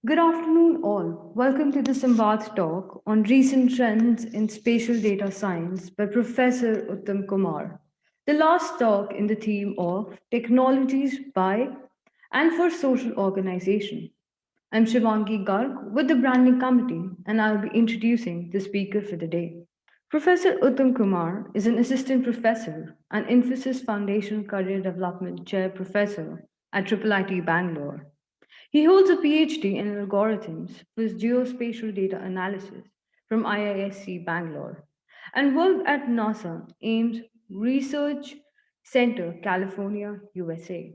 Good afternoon, all. Welcome to the Samvad talk on recent trends in spatial data science by Professor Uttam Kumar. The last talk in the theme of technologies by and for social organization. I'm Shivangi Garg with the branding committee, and I'll be introducing the speaker for the day. Professor Uttam Kumar is an assistant professor and Infosys Foundation Career Development Chair Professor at IIIT Bangalore. He holds a PhD in algorithms with geospatial data analysis from IISc Bangalore and worked at NASA Ames Research Center, California, USA.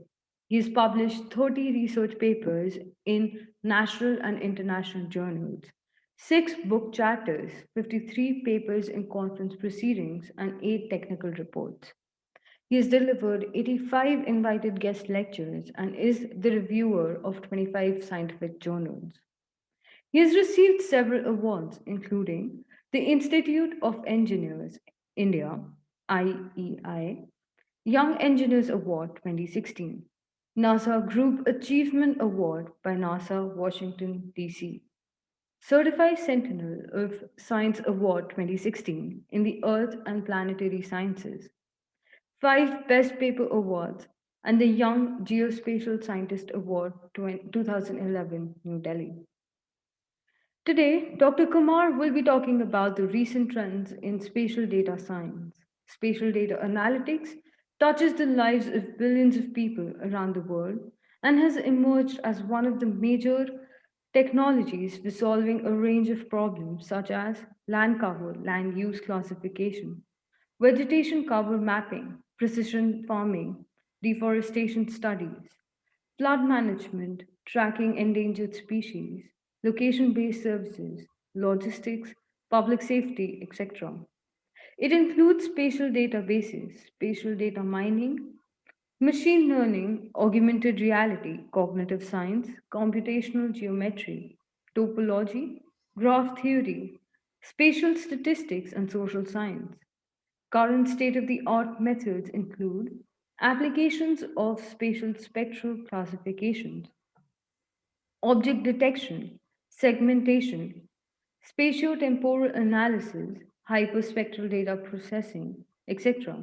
He has published 30 research papers in national and international journals, 6 book chapters, 53 papers in conference proceedings, and 8 technical reports. He has delivered 85 invited guest lectures and is the reviewer of 25 scientific journals. He has received several awards, including the Institute of Engineers India IEI Young Engineers Award 2016, NASA Group Achievement Award by NASA Washington DC, Certified Sentinel of Science Award 2016 in the Earth and Planetary Sciences, 5 Best Paper Awards, and the Young Geospatial Scientist Award 2011, New Delhi. Today, Dr. Kumar will be talking about the recent trends in spatial data science. Spatial data analytics touches the lives of billions of people around the world and has emerged as one of the major technologies for solving a range of problems such as land cover, land use classification, vegetation cover mapping, precision farming, deforestation studies, flood management, tracking endangered species, location based services, logistics, public safety, etc. It includes spatial databases, spatial data mining, machine learning, augmented reality, cognitive science, computational geometry, topology, graph theory, spatial statistics, and social science. Current state of the art methods include applications of spatial spectral classifications, object detection, segmentation, spatiotemporal analysis, hyperspectral data processing, etc.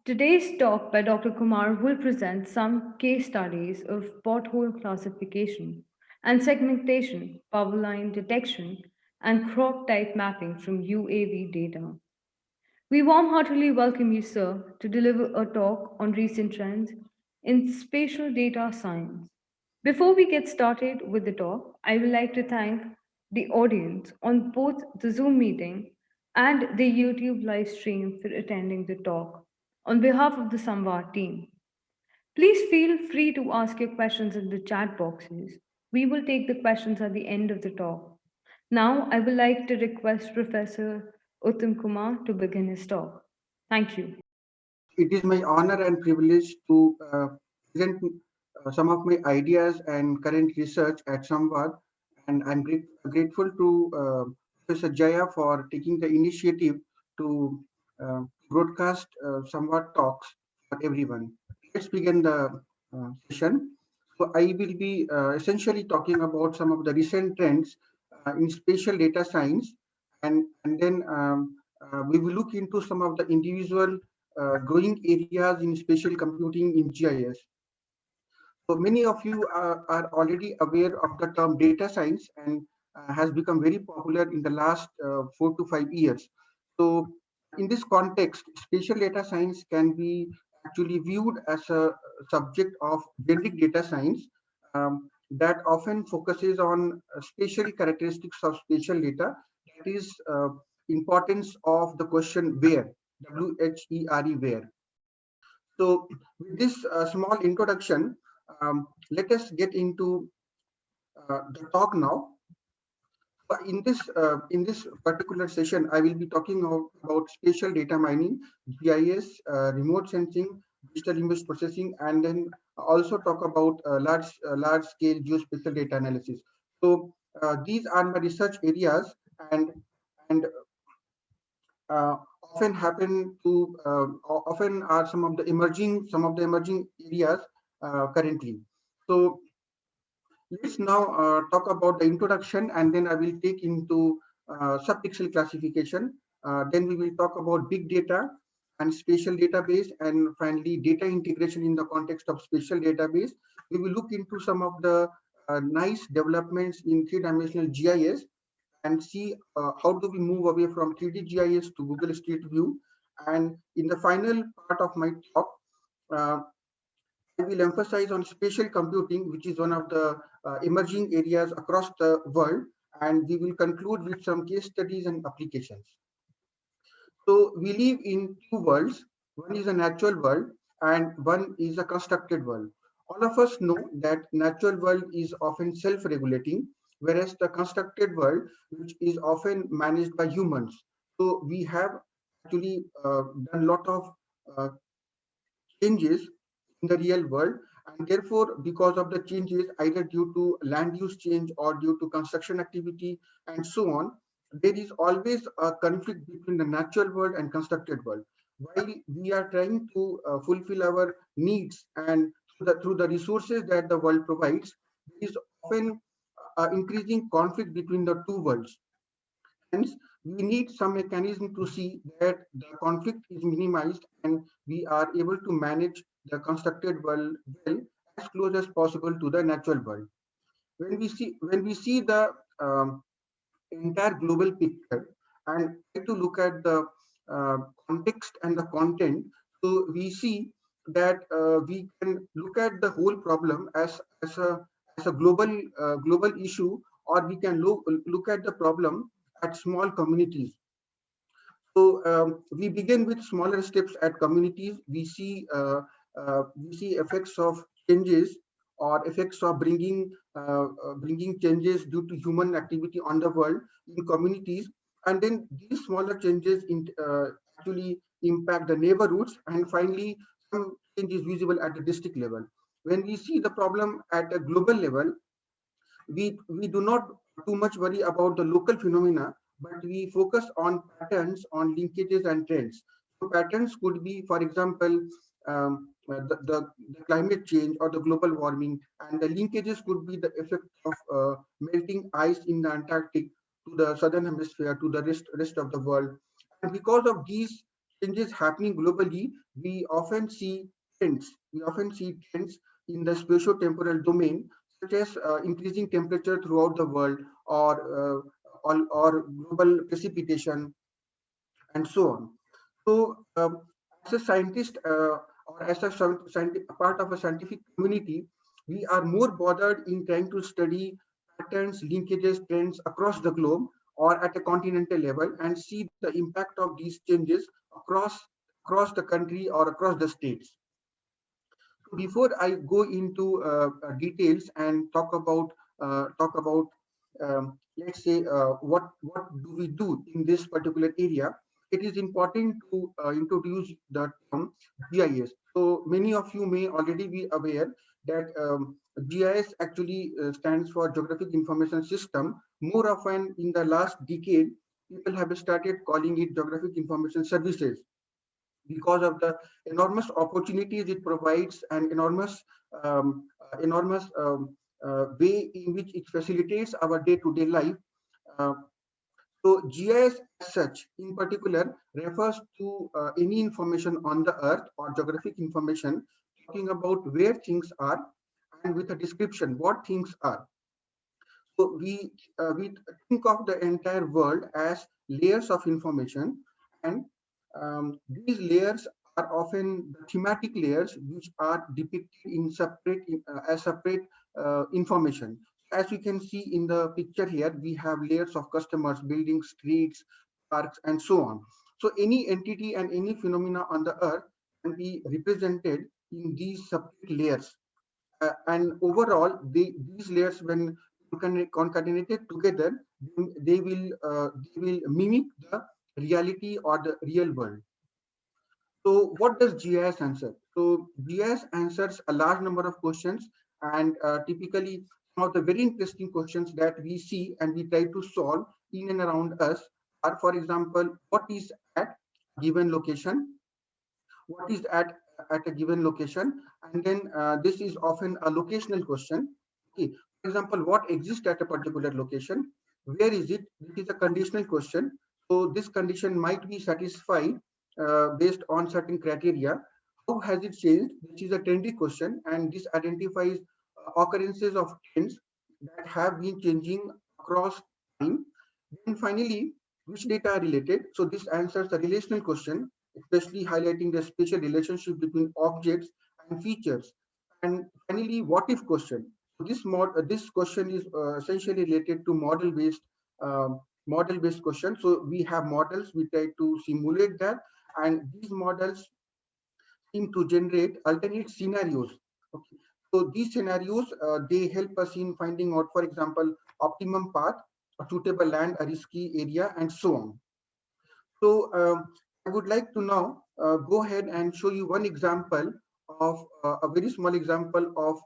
Today's talk by Dr. Kumar will present some case studies of pothole classification and segmentation, power line detection, and crop type mapping from UAV data. We warm heartedly welcome you, sir, to deliver a talk on recent trends in spatial data science. Before we get started with the talk, I would like to thank the audience on both the Zoom meeting and the YouTube live stream for attending the talk. On behalf of the Samvad team, please feel free to ask your questions in the chat boxes. We will take the questions at the end of the talk. Now, I would like to request Professor Uttam Kumar to begin his talk. Thank you. It is my honor and privilege to present some of my ideas and current research at Samvad, and I'm grateful to Professor Jaya for taking the initiative to uh, broadcast Samvad talks for everyone. Let's begin the session. So I will be essentially talking about some of the recent trends in spatial data science, and then we will look into some of the individual growing areas in spatial computing in GIS. So many of you are already aware of the term data science and has become very popular in the last 4 to 5 years. So in this context, spatial data science can be actually viewed as a subject of generic data science that often focuses on spatial characteristics of spatial data. That is importance of the question where, WHERE, where. So with this small introduction, let us get into the talk now. In this particular session, I will be talking about spatial data mining, GIS, remote sensing, digital image processing, and then also talk about large scale geospatial data analysis. So these are my research areas, and uh, often happen to often are some of the emerging areas currently. So Let's now talk about the introduction, and then I will take into subpixel classification. Then we will talk about big data and spatial database, and finally data integration in the context of spatial database. We will look into some of the nice developments in three-dimensional GIS and see how do we move away from 3D GIS to Google Street View. And in the final part of my talk, uh, I will emphasize on spatial computing, which is one of the emerging areas across the world, and we will conclude with some case studies and applications. So we live in two worlds. One is a natural world and one is a constructed world. All of us know that natural world is often self-regulating, whereas the constructed world, which is often managed by humans. So we have actually done a lot of uh, changes in the real world, and therefore because of the changes either due to land use change or due to construction activity and so on, there is always a conflict between the natural world and constructed world. While we are trying to fulfill our needs and through the resources that the world provides, there is often increasing conflict between the two worlds. Hence, we need some mechanism to see that the conflict is minimized and we are able to manage the constructed world well, as close as possible to the natural world. When we see the entire global picture and try to look at the context and the content, so we see that we can look at the whole problem as a global issue, or we can look at the problem at small communities. So we begin with smaller steps at communities. We see effects of changes or effects of bringing changes due to human activity on the world in communities, and then these smaller changes actually impact the neighborhoods, and finally some change is visible at the district level. When we see the problem at a global level, we do not too much worry about the local phenomena, but we focus on patterns, on linkages and trends. So patterns could be, for example, the climate change or the global warming, and the linkages could be the effect of melting ice in the Antarctic to the southern hemisphere to the rest of the world. And because of these changes happening globally, we often see trends. We often see trends in the spatio-temporal domain, such as increasing temperature throughout the world, or global precipitation, and so on. So, as a scientist, or as a part of a scientific community, we are more bothered in trying to study patterns, linkages, trends across the globe or at a continental level, and see the impact of these changes across the country or across the states. Before I go into details and talk about let's say what do we do in this particular area, it is important to introduce the term GIS. So many of you may already be aware that GIS actually stands for Geographic Information System. More often in the last decade, people have started calling it Geographic Information Services because of the enormous opportunities it provides and enormous way in which it facilitates our day-to-day life. Uh, so GIS as such, in particular, refers to any information on the earth or geographic information talking about where things are and with a description what things are. So we think of the entire world as layers of information, and these layers are often the thematic layers which are depicted in separate as separate information. As you can see in the picture here, we have layers of customers, buildings, streets, parks, and so on. So any entity and any phenomena on the earth can be represented in these separate layers. And overall, these layers, when concatenated together, they will mimic the reality or the real world. So what does GIS answer? So GIS answers a large number of questions, and typically some of the very interesting questions that we see and we try to solve in and around us are, for example, what is at given location, what is at a given location, and then this is often a locational question. Okay, For example, what exists at a particular location? Where is it? This is a conditional question. So this condition might be satisfied based on certain criteria. How has it changed? This is a trendy question, and this identifies occurrences of trends that have been changing across time. Then finally, which data are related? So this answers a relational question, especially highlighting the spatial relationship between objects and features. And finally, what if question? So this question is essentially related to model-based question. So we have models, we try to simulate that, and these models seem to generate alternate scenarios. Okay. So these scenarios, they help us in finding out, for example, optimum path, a suitable land, a risky area, and so on. So I would like to now go ahead and show you one example of a very small example of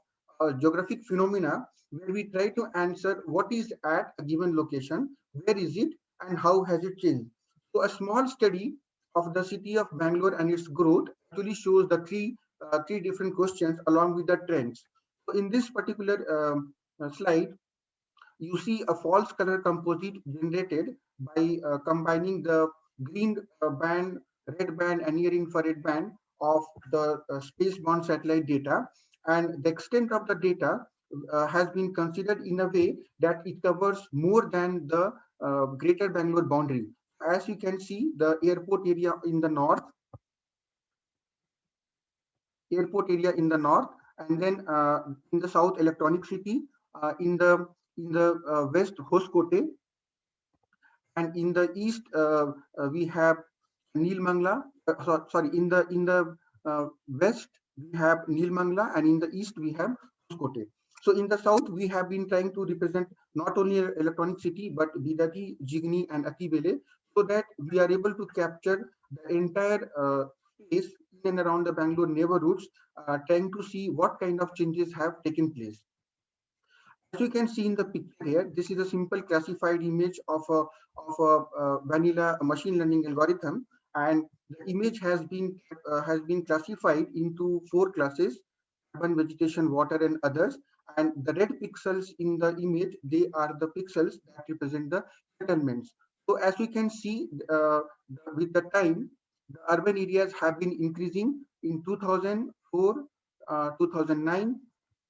geographic phenomena where we try to answer what is at a given location, where is it, and how has it changed. So a small study of the city of Bangalore and its growth actually shows the three different questions along with the trends. So in this particular slide, you see a false color composite generated by combining the green band, red band, and near infrared band of the space-bound satellite data. And the extent of the data has been considered in a way that it covers more than the greater Bangalore boundary. As you can see, the airport area in the north, and then in the south, Electronic City, in the west, Hoskote, and in the east we have Neelmangla. Sorry, in the west we have Neelmangla, and in the east we have Hoskote. So in the south we have been trying to represent not only Electronic City but Bidati, Jigni, and Atibele, so that we are able to capture the entire space in and around the Bangalore neighborhoods, trying to see what kind of changes have taken place. As you can see in the picture here, this is a simple classified image of a vanilla machine learning algorithm, and the image has been classified into four classes: urban, vegetation, water, and others. And the red pixels in the image, they are the pixels that represent the settlements. So as we can see, with the time, the urban areas have been increasing in 2004, 2009,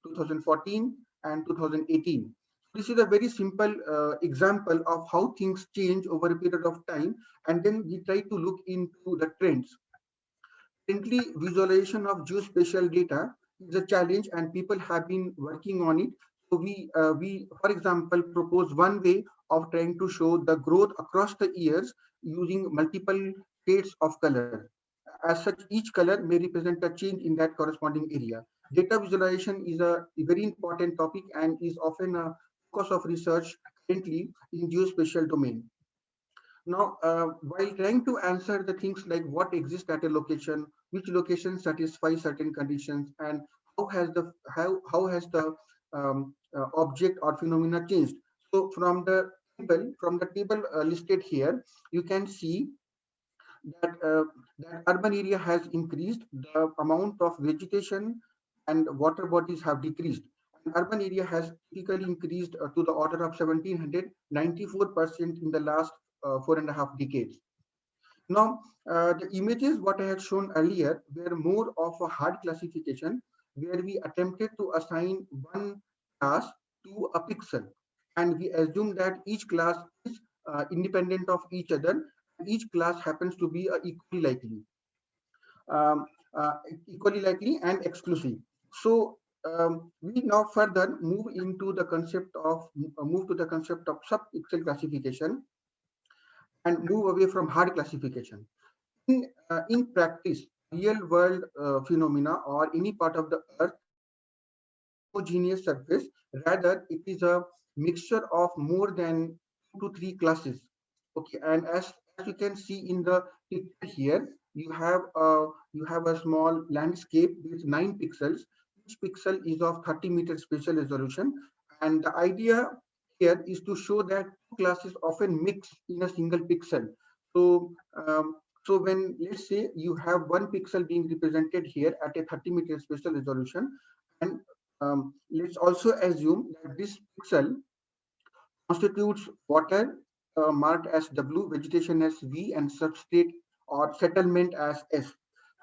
2014, and 2018. This is a very simple example of how things change over a period of time, and then we try to look into the trends. Currently, visualization of geospatial data is a challenge, and people have been working on it. So for example, propose one way of trying to show the growth across the years using multiple shades of color. As such, each color may represent a change in that corresponding area. Data visualization is a very important topic and is often a focus of research currently in geospatial domain. Now, while trying to answer the things like what exists at a location, which location satisfies certain conditions, and how has the object or phenomena changed. So from the table listed here, you can see that urban area has increased, the amount of vegetation and water bodies have decreased. And urban area has typically increased to the order of 1794% in the last 4.5 decades. Now, the images what I had shown earlier were more of a hard classification where we attempted to assign one class to a pixel, and we assume that each class is independent of each other, and each class happens to be um, uh, equally likely and exclusive. So we now further move to the concept of sub-pixel classification and move away from hard classification. In practice, real world phenomena or any part of the earth homogeneous surface. Rather, it is a mixture of more than 2 to 3 classes. Okay, and as you can see in the picture here, you have a small landscape with 9 pixels. Each pixel is of 30-meter spatial resolution, and the idea here is to show that two classes often mix in a single pixel. So so when, let's say, you have one pixel being represented here at a 30-meter spatial resolution, and let's also assume that this pixel constitutes water marked as W, vegetation as V, and substrate or settlement as S.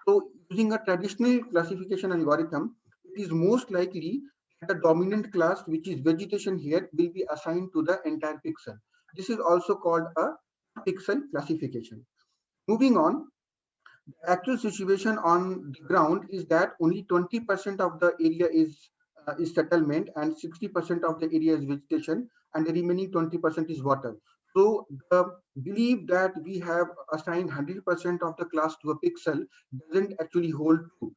So using a traditional classification algorithm, it is most likely that the dominant class, which is vegetation here, will be assigned to the entire pixel. This is also called a pixel classification. Moving on, the actual situation on the ground is that only 20% of the area is settlement and 60% of the area is vegetation and the remaining 20% is water. So the belief that we have assigned 100% of the class to a pixel doesn't actually hold true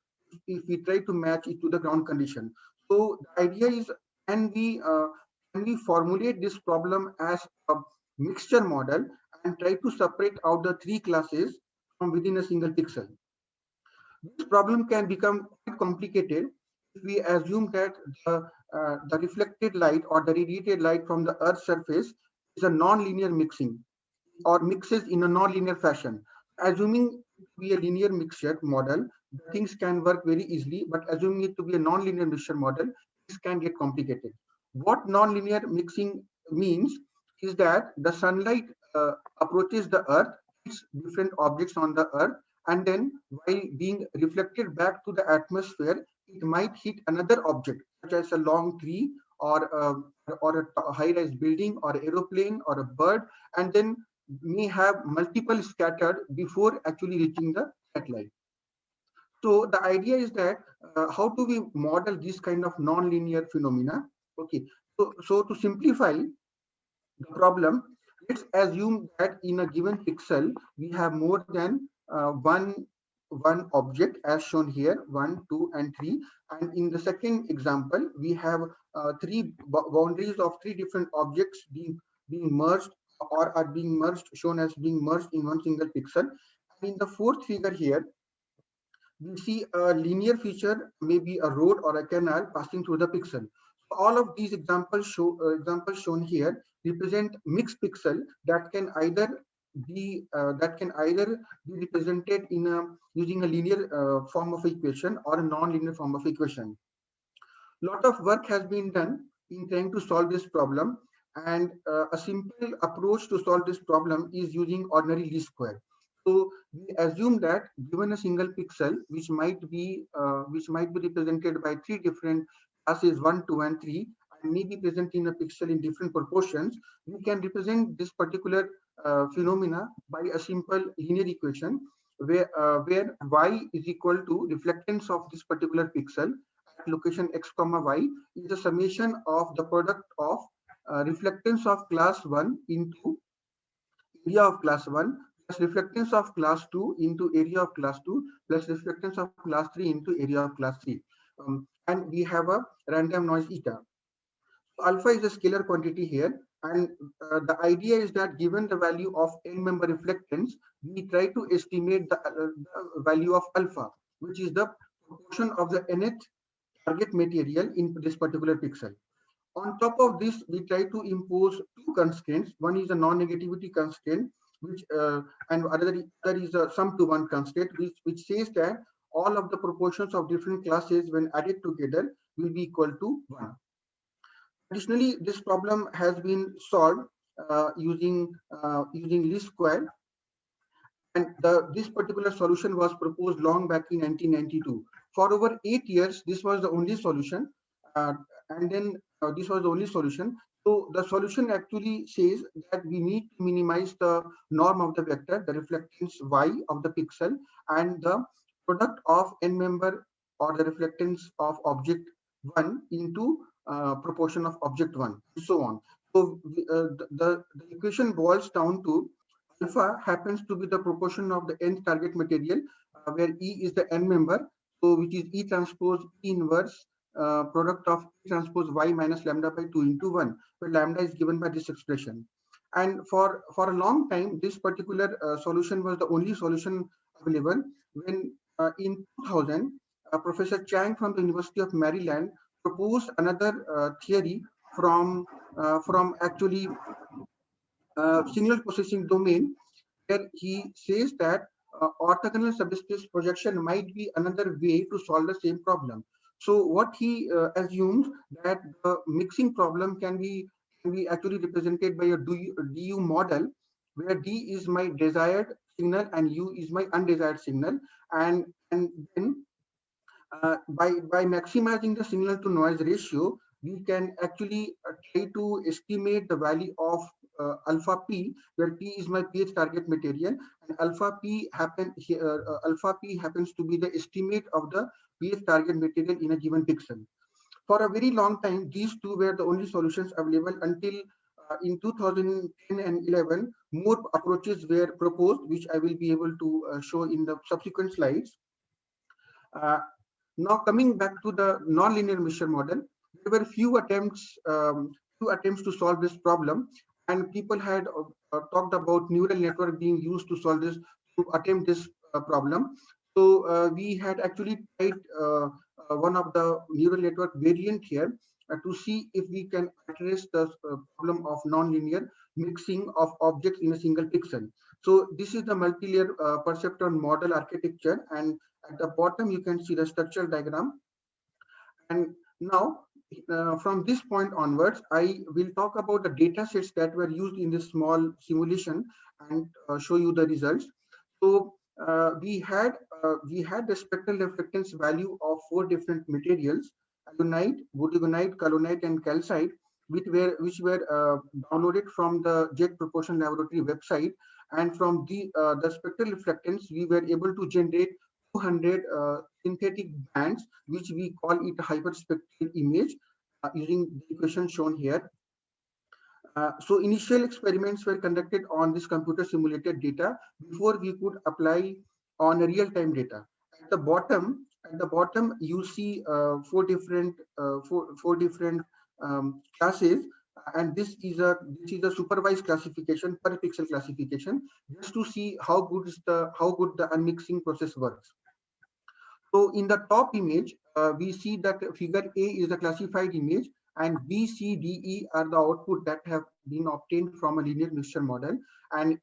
if we try to match it to the ground condition. So the idea is, can we uh, can we formulate this problem as a mixture model and try to separate out the three classes from within a single pixel? This problem can become quite complicated if we assume that the reflected light or the radiated light from the Earth's surface is a non-linear mixing or mixes in a non-linear fashion. Assuming it to be a linear mixture model, the things can work very easily, but assuming it to be a non-linear mixture model, this can get complicated. What non-linear mixing means is that the sunlight approaches the Earth, hits different objects on the Earth, and then while being reflected back to the atmosphere, it might hit another object, such as a long tree or a high-rise building or aeroplane or a bird, and then may have multiple scattered before actually reaching the satellite. So the idea is that how do we model this kind of non-linear phenomena? Okay, so to simplify the problem, let's assume that in a given pixel we have more than one object as shown here, 1, 2, and 3. And in the second example, we have three boundaries of three different objects being merged or are being merged, shown as being merged in one single pixel. And in the fourth figure here, we see a linear feature, maybe a road or a canal passing through the pixel. So all of these examples shown here represent mixed pixel that can either be represented in a using a linear form of equation or a non-linear form of equation. Lot of work has been done in trying to solve this problem, and a simple approach to solve this problem is using ordinary least square. So we assume that given a single pixel, which might be represented by three different classes 1, 2, and 3, and may be present in a pixel in different proportions, we can represent this particular phenomena by a simple linear equation where y is equal to reflectance of this particular pixel location x comma y is the summation of the product of reflectance of class 1 into area of class 1 plus reflectance of class 2 into area of class 2 plus reflectance of class 3 into area of class 3. And we have a random noise eta. So alpha is a scalar quantity here, and the idea is that given the value of n member reflectance, we try to estimate the value of alpha, which is the proportion of the nth target material in this particular pixel. On top of this, we try to impose two constraints. One is a non-negativity constraint, which and other is a sum to one constraint, which says that all of the proportions of different classes when added together will be equal to 1. Additionally, this problem has been solved using least square, and this particular solution was proposed long back in 1992. For over 8 years, this was the only solution, and then this was the only solution. So the solution actually says that we need to minimize the norm of the vector, the reflectance y of the pixel, and the product of n member or the reflectance of object 1 into proportion of object 1, and so on. So the equation boils down to alpha happens to be the proportion of the nth target material, where E is the n member, so which is E transpose E inverse product of E transpose y minus lambda by 2 into 1, where lambda is given by this expression. And for a long time, this particular solution was the only solution available. When in 2000, Professor Chang from the University of Maryland proposed another theory from actually signal processing domain, where he says that orthogonal subspace projection might be another way to solve the same problem. So what he assumes that the mixing problem can be actually represented by a DU model, where D is my desired signal and U is my undesired signal, and then by maximizing the signal to noise ratio, we can actually try to estimate the value of alpha p, where p is my pH target material, and alpha p happens to be the estimate of the pH target material in a given pixel. For a very long time, these two were the only solutions available until in 2010 and 11, more approaches were proposed, which I will be able to show in the subsequent slides. Uh, Now coming back to the nonlinear Mishra model, there were few attempts to solve this problem, and people had talked about neural network being used to solve this, to attempt this problem. So we had actually tried one of the neural network variant here to see if we can address the problem of nonlinear mixing of objects in a single pixel. So this is the multi-layer perceptron model architecture, and at the bottom, you can see the structural diagram. And now, from this point onwards, I will talk about the data sets that were used in this small simulation and show you the results. So we had the spectral reflectance value of 4 different materials: alunite, butadienite, colonite, and calcite, which were downloaded from the Jet Propulsion Laboratory website. And from the spectral reflectance, we were able to generate 200 synthetic bands, which we call it a hyperspectral image, using the equation shown here. So initial experiments were conducted on this computer simulated data before we could apply on a real-time data. At the bottom, you see four different classes, and this is a supervised classification per pixel classification, just to see how good the unmixing process works. So in the top image, we see that figure A is the classified image, and B, C, D, E are the output that have been obtained from a linear mixture model. And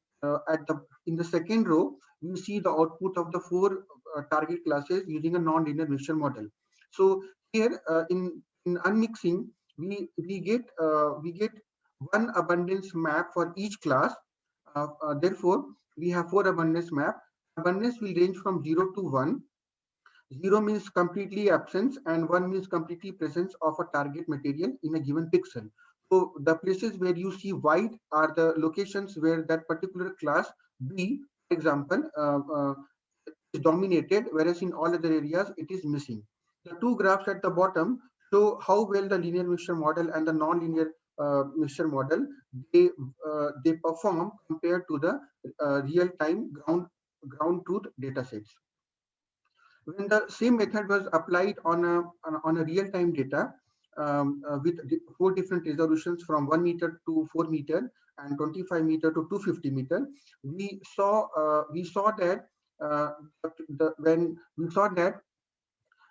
in the second row, we see the output of the 4 target classes using a non-linear mixture model. So here in unmixing, we get one abundance map for each class. Therefore, we have 4 abundance map. Abundance will range from 0 to 1. 0 means completely absence and 1 means completely presence of a target material in a given pixel. So the places where you see white are the locations where that particular class B, for example, is dominated, whereas in all other areas it is missing. The two graphs at the bottom show how well the linear mixture model and the non-linear mixture model they perform compared to the real-time ground truth datasets. When the same method was applied on a real-time data, with 4 different resolutions from 1 meter to 4 meter and 25 meter to 250 meter, we saw that when we saw that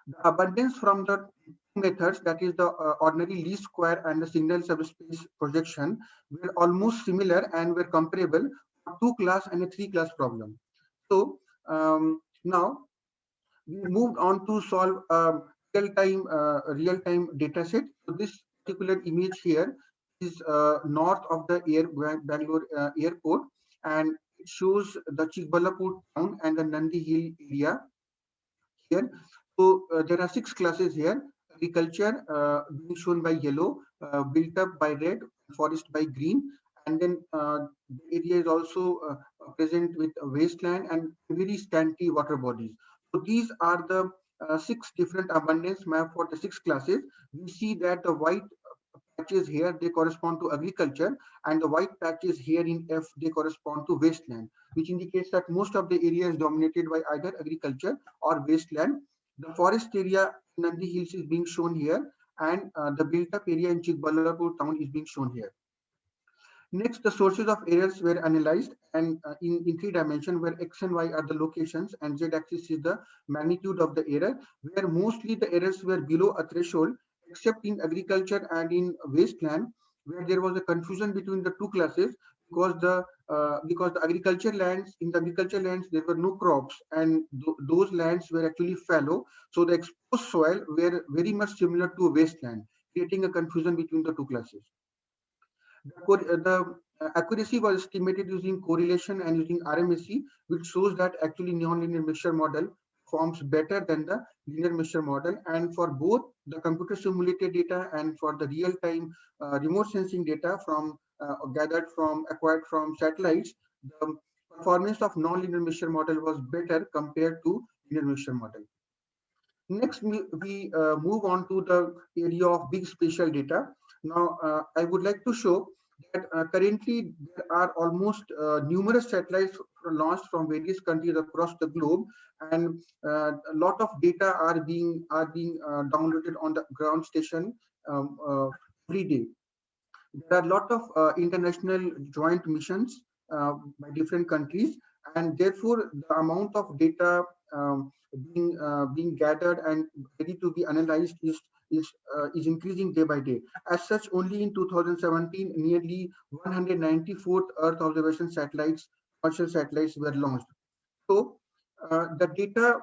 the abundance from the methods, that is the ordinary least square and the signal subspace projection, were almost similar and were comparable for 2 class and a 3 class problem. So now we moved on to solve a real-time data set. So this particular image here is north of the Bangalore airport, and it shows the Chikballapur town and the Nandi Hill area here. So there are 6 classes here: agriculture being shown by yellow, built up by red, forest by green, and then the area is also present with a wasteland and very scanty water bodies. So these are the 6 different abundance map for the 6 classes. We see that the white patches here, they correspond to agriculture, and the white patches here in F, they correspond to wasteland, which indicates that most of the area is dominated by either agriculture or wasteland. The forest area in Nandi Hills is being shown here, and the built-up area in Chikballapur town is being shown here. Next, the sources of errors were analyzed, and in 3 dimensions, where X and Y are the locations and Z axis is the magnitude of the error, where mostly the errors were below a threshold, except in agriculture and in wasteland, where there was a confusion between the 2 classes. because the agriculture lands, in the agriculture lands there were no crops, and those lands were actually fallow, so the exposed soil were very much similar to a wasteland, creating a confusion between the two classes. The accuracy was estimated using correlation and using RMSE, which shows that actually nonlinear mixture model forms better than the linear mixture model. And for both the computer simulated data and for the real-time remote sensing data from acquired from satellites, the performance of nonlinear mixture model was better compared to linear mixture model. Next, we move on to the area of big spatial data. Now, I would like to show that currently there are almost numerous satellites launched from various countries across the globe, and a lot of data are being downloaded on the ground station every day. There are a lot of international joint missions by different countries, and therefore the amount of data being gathered and ready to be analyzed is increasing day by day. As such, only in 2017, nearly 194th Earth observation satellites, commercial satellites, were launched. So the data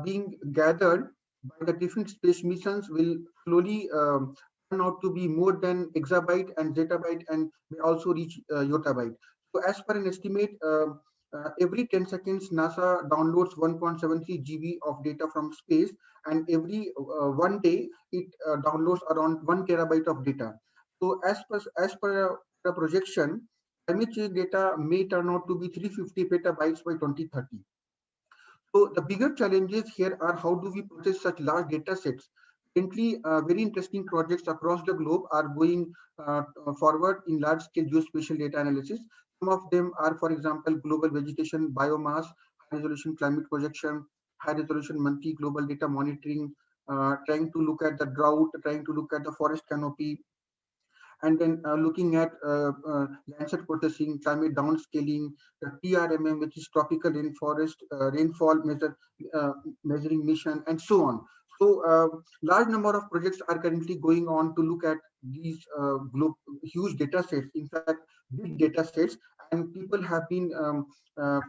being gathered by the different space missions will slowly turn out to be more than exabyte and zettabyte, and may also reach yottabyte. So as per an estimate, every 10 seconds, NASA downloads 1.73 GB of data from space, and every one day, it downloads around 1 terabyte of data. So as per the projection, climate change data may turn out to be 350 petabytes by 2030. So the bigger challenges here are how do we process such large data sets. Currently, very interesting projects across the globe are going forward in large-scale geospatial data analysis. Some of them are, for example, global vegetation, biomass, high-resolution climate projection, high-resolution monthly global data monitoring, trying to look at the drought, trying to look at the forest canopy, and then looking at Landsat processing, climate downscaling, the TRMM, which is tropical rainforest rainfall measuring mission, and so on. So, large number of projects are currently going on to look at these huge data sets. In fact, big data sets, and people have been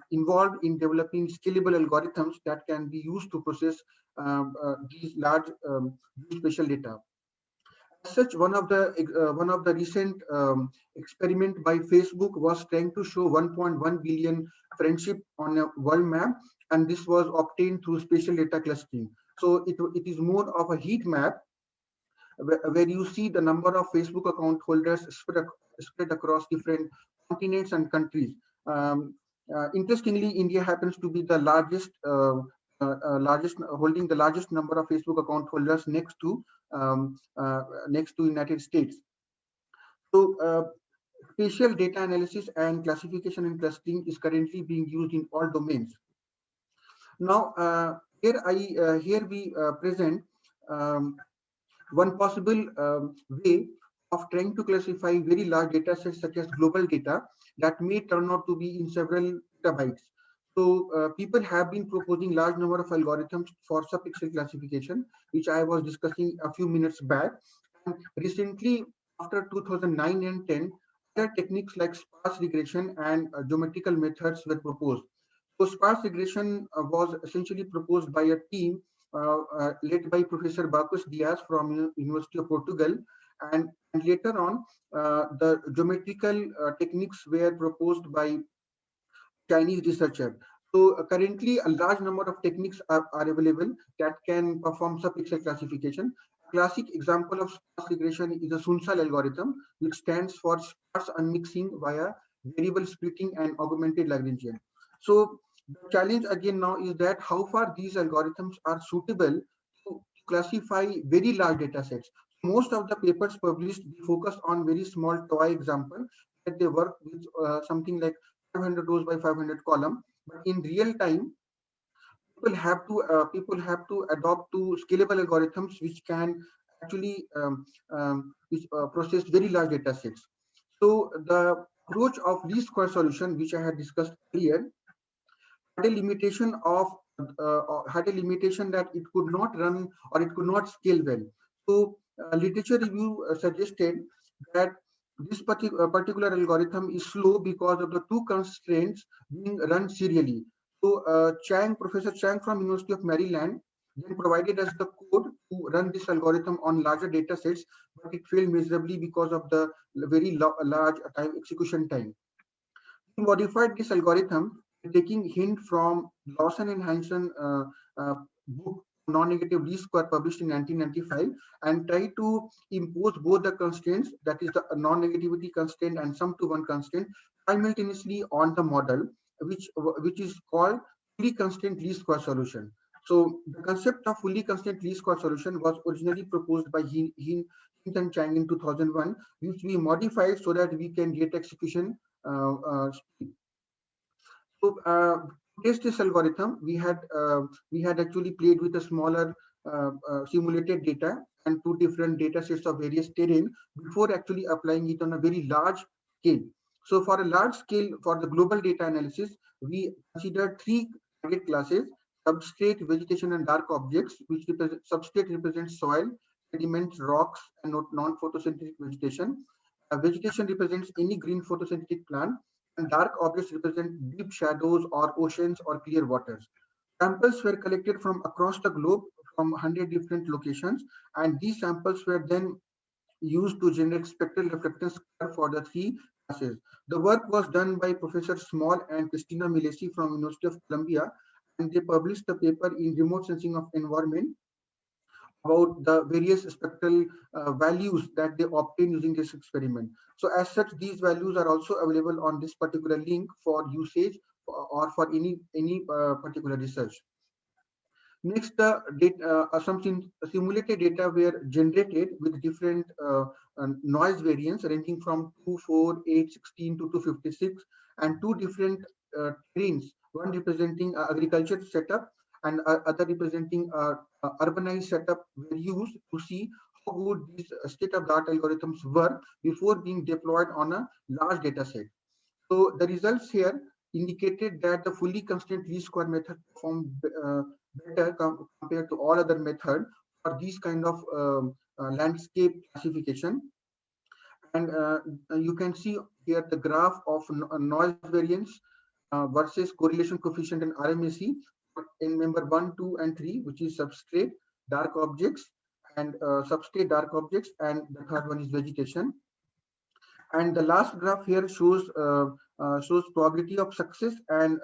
involved in developing scalable algorithms that can be used to process these large spatial data. As such, one of the recent experiment by Facebook was trying to show 1.1 billion friendship on a world map, and this was obtained through spatial data clustering. So it is more of a heat map where you see the number of Facebook account holders spread across different continents and countries. Interestingly, India happens to be the largest holding the largest number of Facebook account holders next to United States. So spatial data analysis and classification and clustering is currently being used in all domains. Now here we present one possible way of trying to classify very large data sets such as global data that may turn out to be in several petabytes. So people have been proposing large number of algorithms for subpixel classification, which I was discussing a few minutes back. And recently, after 2009 and 10, other techniques like sparse regression and geometrical methods were proposed. So sparse regression was essentially proposed by a team led by Professor Bacchus Dias from University of Portugal, and later on, the geometrical techniques were proposed by Chinese researcher. So currently, a large number of techniques are available that can perform subpixel classification. A classic example of sparse regression is the Sunsal algorithm, which stands for sparse unmixing via variable splitting and augmented Lagrangian. So the challenge again now is that how far these algorithms are suitable to classify very large data sets. Most of the papers published focus on very small toy example that they work with something like 500 rows by 500 column, but in real time people have to adopt to scalable algorithms which can actually process very large data sets. So the approach of least square solution, which I had discussed earlier, had a limitation that it could not run or it could not scale well. So literature review suggested that This particular algorithm is slow because of the two constraints being run serially. So Professor Chang from University of Maryland then provided us the code to run this algorithm on larger data sets, but it failed miserably because of the very large execution time. We modified this algorithm taking hint from Lawson and Hanson book Non-Negative Least Square published in 1995 and try to impose both the constraints, that is the non-negativity constraint and sum to one constraint, simultaneously on the model, which is called fully constrained least square solution. So the concept of fully constrained least square solution was originally proposed by Hint and Chang in 2001, which we modified so that we can get execution speed. So to test this algorithm, we had actually played with a smaller simulated data and two different data sets of various terrain before actually applying it on a very large scale. So for a large scale, for the global data analysis, we considered three target classes: substrate, vegetation, and dark objects. Which substrate represents soil, sediments, rocks, and non-photosynthetic vegetation. Vegetation represents any green photosynthetic plant, and dark objects represent deep shadows or oceans or clear waters. Samples were collected from across the globe from 100 different locations, and these samples were then used to generate spectral reflectance curve for the three classes. The work was done by Professor Small and Christina Milesi from University of Columbia, and they published the paper in Remote Sensing of Environment about the various spectral values that they obtain using this experiment. So as such, these values are also available on this particular link for usage or for any particular research. Next, the data, some simulated data were generated with different noise variants ranging from 2, 4, 8, 16 to 256, and two different terrains, one representing agriculture setup and other representing urbanized setup were used to see how good these state-of-the-art algorithms were before being deployed on a large data set. So the results here indicated that the fully constrained least square method performed better compared to all other methods for these kind of landscape classification. And you can see here the graph of noise variance versus correlation coefficient and RMSE in member 1, 2, and 3, which is substrate, dark objects, and substrate dark objects, and the third one is vegetation. And the last graph here shows probability of success and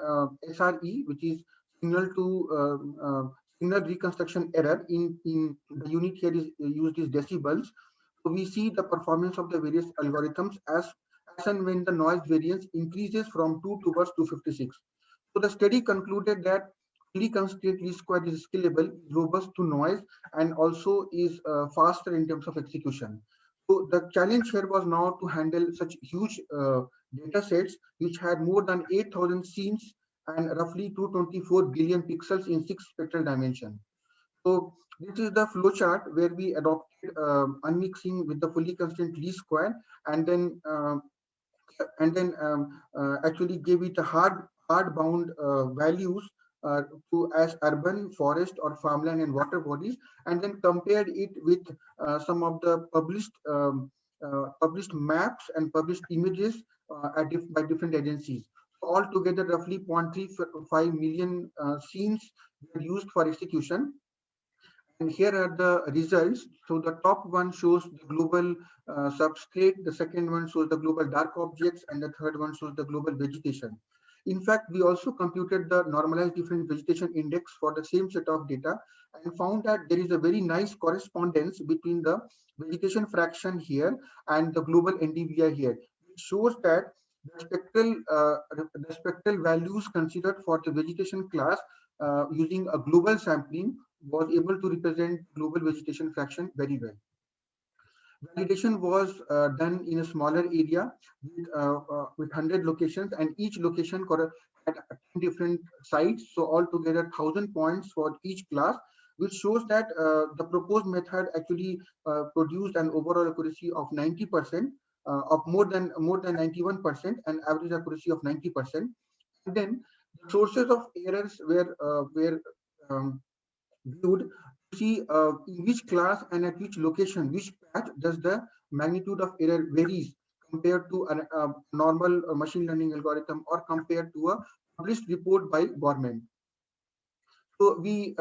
SRE, which is signal to signal reconstruction error. In the unit here is used is decibels. So we see the performance of the various algorithms as and when the noise variance increases from 2 towards 256. So the study concluded that fully constrained least square is scalable, robust to noise, and also is faster in terms of execution. So the challenge here was now to handle such huge data sets, which had more than 8,000 scenes and roughly 224 billion pixels in 6 spectral dimensions. So this is the flowchart where we adopted unmixing with the fully constrained least square, and then actually gave it a hard bound values to as urban, forest, or farmland and water bodies, and then compared it with some of the published maps and published images by different agencies. Altogether, roughly 0.35 million scenes were used for execution. And here are the results. So the top one shows the global substrate, the second one shows the global dark objects, and the third one shows the global vegetation. In fact, we also computed the normalized different vegetation index for the same set of data and found that there is a very nice correspondence between the vegetation fraction here and the global NDVI here. It shows that the spectral values considered for the vegetation class using a global sampling was able to represent global vegetation fraction very well. Validation was done in a smaller area with 100 locations, and each location had 10 different sites. So altogether 1,000 points for each class, which shows that the proposed method actually produced an overall accuracy of 90%, of more than 91%, and average accuracy of 90%. And then the sources of errors were viewed to see in which class and at which location, which patch does the magnitude of error varies compared to a normal machine learning algorithm or compared to a published report by government. So we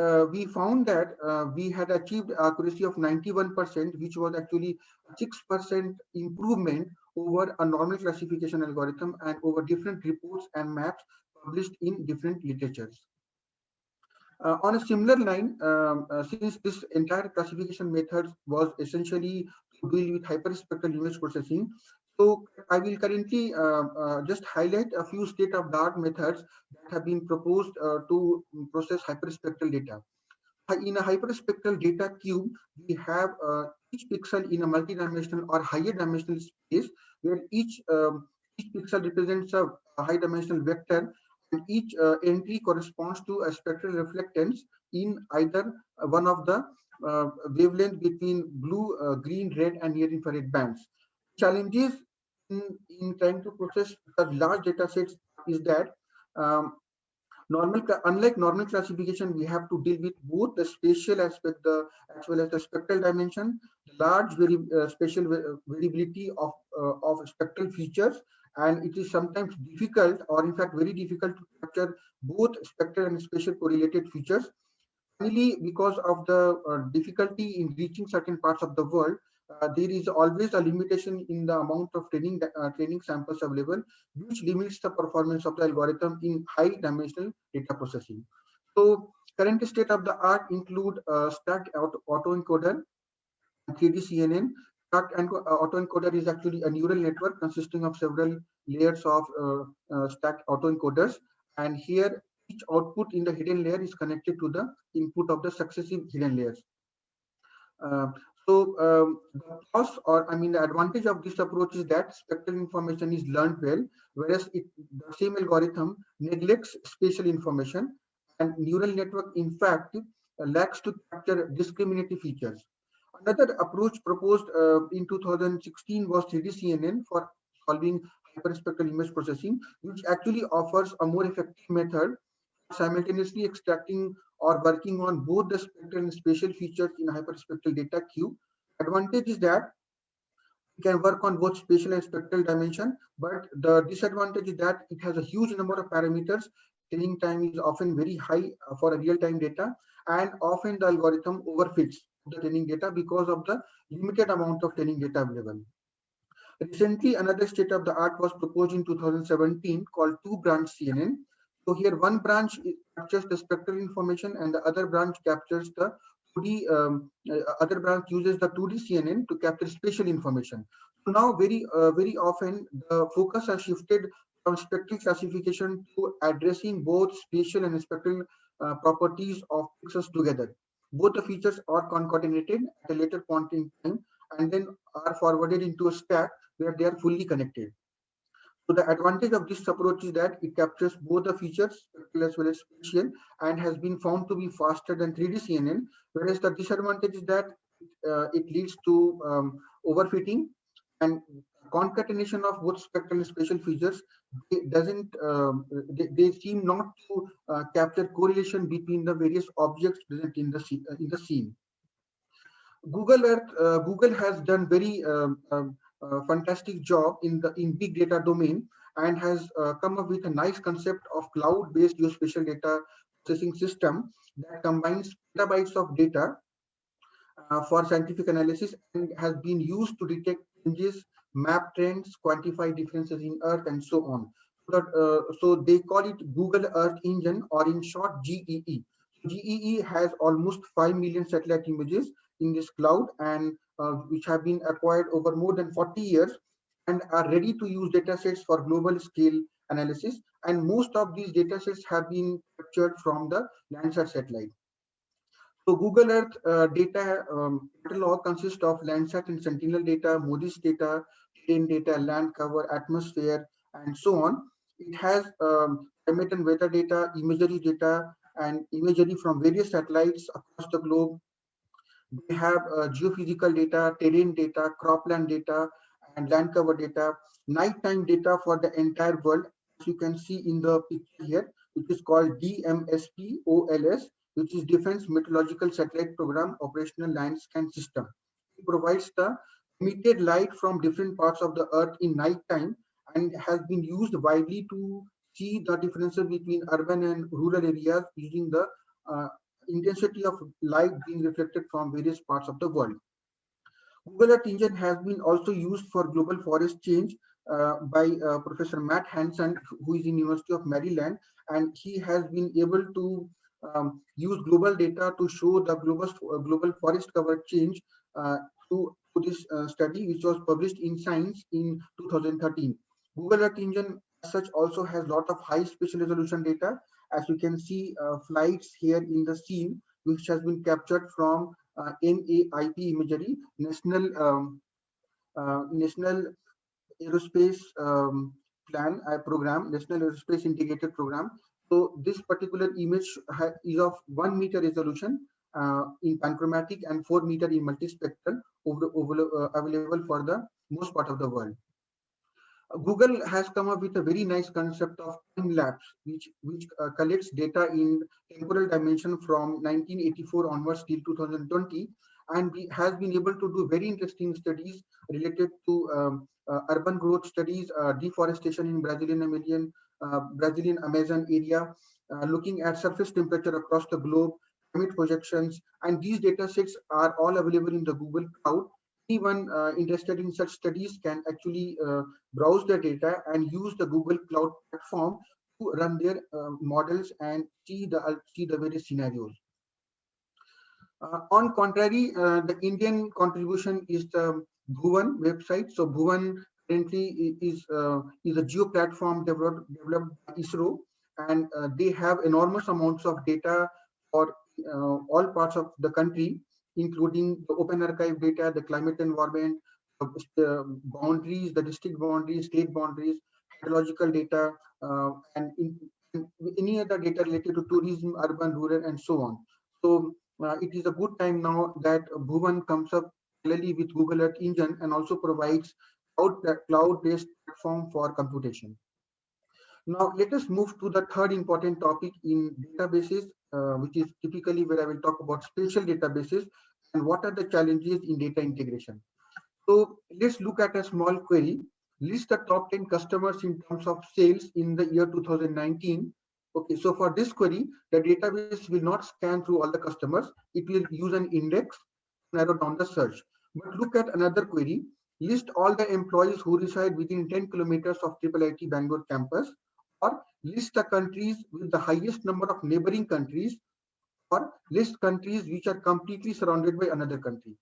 found that we had achieved accuracy of 91%, which was actually a 6% improvement over a normal classification algorithm and over different reports and maps published in different literatures. On a similar line, since this entire classification method was essentially to deal with hyperspectral image processing, so I will currently just highlight a few state-of-the-art methods that have been proposed to process hyperspectral data. In a hyperspectral data cube, we have each pixel in a multidimensional or higher dimensional space, where each pixel represents a high dimensional vector, and each entry corresponds to a spectral reflectance in either one of the wavelength between blue, green, red, and near infrared bands. Challenges in trying to process such large data sets is that um, unlike normal classification, we have to deal with both the spatial aspect as well as the spectral dimension, the large spatial variability of spectral features, and it is sometimes difficult, or in fact very difficult, to capture both spectral and spatial correlated features. Finally, because of the difficulty in reaching certain parts of the world, there is always a limitation in the amount of training samples available, which limits the performance of the algorithm in high dimensional data processing. So current state of the art include stacked autoencoder, 3D CNN. Stacked autoencoder is actually a neural network consisting of several layers of stacked autoencoders, and here each output in the hidden layer is connected to the input of the successive hidden layers. Uh, the plus, or I mean, the advantage of this approach is that spectral information is learned well, whereas the same algorithm neglects spatial information, and neural network, in fact, lacks to capture discriminative features. Another approach proposed in 2016 was 3D CNN for solving hyperspectral image processing, which actually offers a more effective method simultaneously extracting or working on both the spectral and spatial features in hyperspectral data cube. Advantage is that we can work on both spatial and spectral dimension, but the disadvantage is that it has a huge number of parameters. Training time is often very high for a real-time data, and often the algorithm overfits the training data because of the limited amount of training data available. Recently, another state of the art was proposed in 2017 called two-branch CNN. So here one branch captures the spectral information and the other branch captures the 2D, other branch uses the 2D CNN to capture spatial information. So now very often the focus has shifted from spectral classification to addressing both spatial and spectral properties of pixels together. Both the features are concatenated at a later point in time and then are forwarded into a stack where they are fully connected. So the advantage of this approach is that it captures both the features, spectral as well as spatial, and has been found to be faster than 3D CNN, whereas the disadvantage is that it leads to overfitting and concatenation of both spectral and spatial features. They seem not to capture correlation between the various objects present in the scene. Google has done very fantastic job in big data domain, and has come up with a nice concept of cloud-based geospatial data processing system that combines petabytes of data for scientific analysis and has been used to detect changes, map trends, quantify differences in Earth, and so on. So they call it Google Earth Engine, or in short GEE. GEE has almost 5 million satellite images in this cloud, and which have been acquired over more than 40 years and are ready to use datasets for global scale analysis. And most of these datasets have been captured from the Landsat satellite. So Google Earth data catalog consists of Landsat and Sentinel data, Moody's data, terrain data, land cover, atmosphere, and so on. It has climate and weather data, imagery data, and imagery from various satellites across the globe. They have geophysical data, terrain data, cropland data, and land cover data, nighttime data for the entire world, as you can see in the picture here, which is called DMSP-OLS, which is Defense Meteorological Satellite Program Operational Land Scan System. It provides the emitted light from different parts of the earth in night time and has been used widely to see the differences between urban and rural areas using the uh, intensity of light being reflected from various parts of the world. Google Earth Engine has been also used for global forest change by Professor Matt Hansen, who is in University of Maryland, and he has been able to use global data to show the global forest cover change uh, through this study, which was published in Science in 2013. Google Earth Engine, as such, also has a lot of high spatial resolution data. As you can see, flights here in the scene, which has been captured from NAIP imagery, National Aerospace Program, National Aerospace Integrated Program. So this particular image is of 1 meter resolution in panchromatic and 4 meter in multispectral, available for the most part of the world. Google has come up with a very nice concept of time lapse, which collects data in temporal dimension from 1984 onwards till 2020, and has been able to do very interesting studies related to urban growth studies, deforestation in Brazilian Amazon area, looking at surface temperature across the globe, climate projections, and these data sets are all available in the Google Cloud. Anyone interested in such studies can actually browse the data and use the Google Cloud platform to run their models and see the various scenarios. On contrary, the Indian contribution is the Bhuvan website. So Bhuvan currently is a geo platform developed by ISRO, and they have enormous amounts of data for all parts of the country, including the open archive data, the climate environment, the boundaries, the district boundaries, state boundaries, hydrological data, and any other data related to tourism, urban, rural, and so on. So it is a good time now that Bhuvan comes up parallelly with Google Earth Engine and also provides cloud-based platform for computation. Now, let us move to the third important topic in databases, which is typically where I will talk about spatial databases and what are the challenges in data integration. So let's look at a small query. List the top 10 customers in terms of sales in the year 2019. Okay, so for this query, the database will not scan through all the customers. It will use an index to narrow down the search. But look at another query. List all the employees who reside within 10 kilometers of IIIT Bangalore campus, or list the countries with the highest number of neighboring countries, or list countries which are completely surrounded by another country.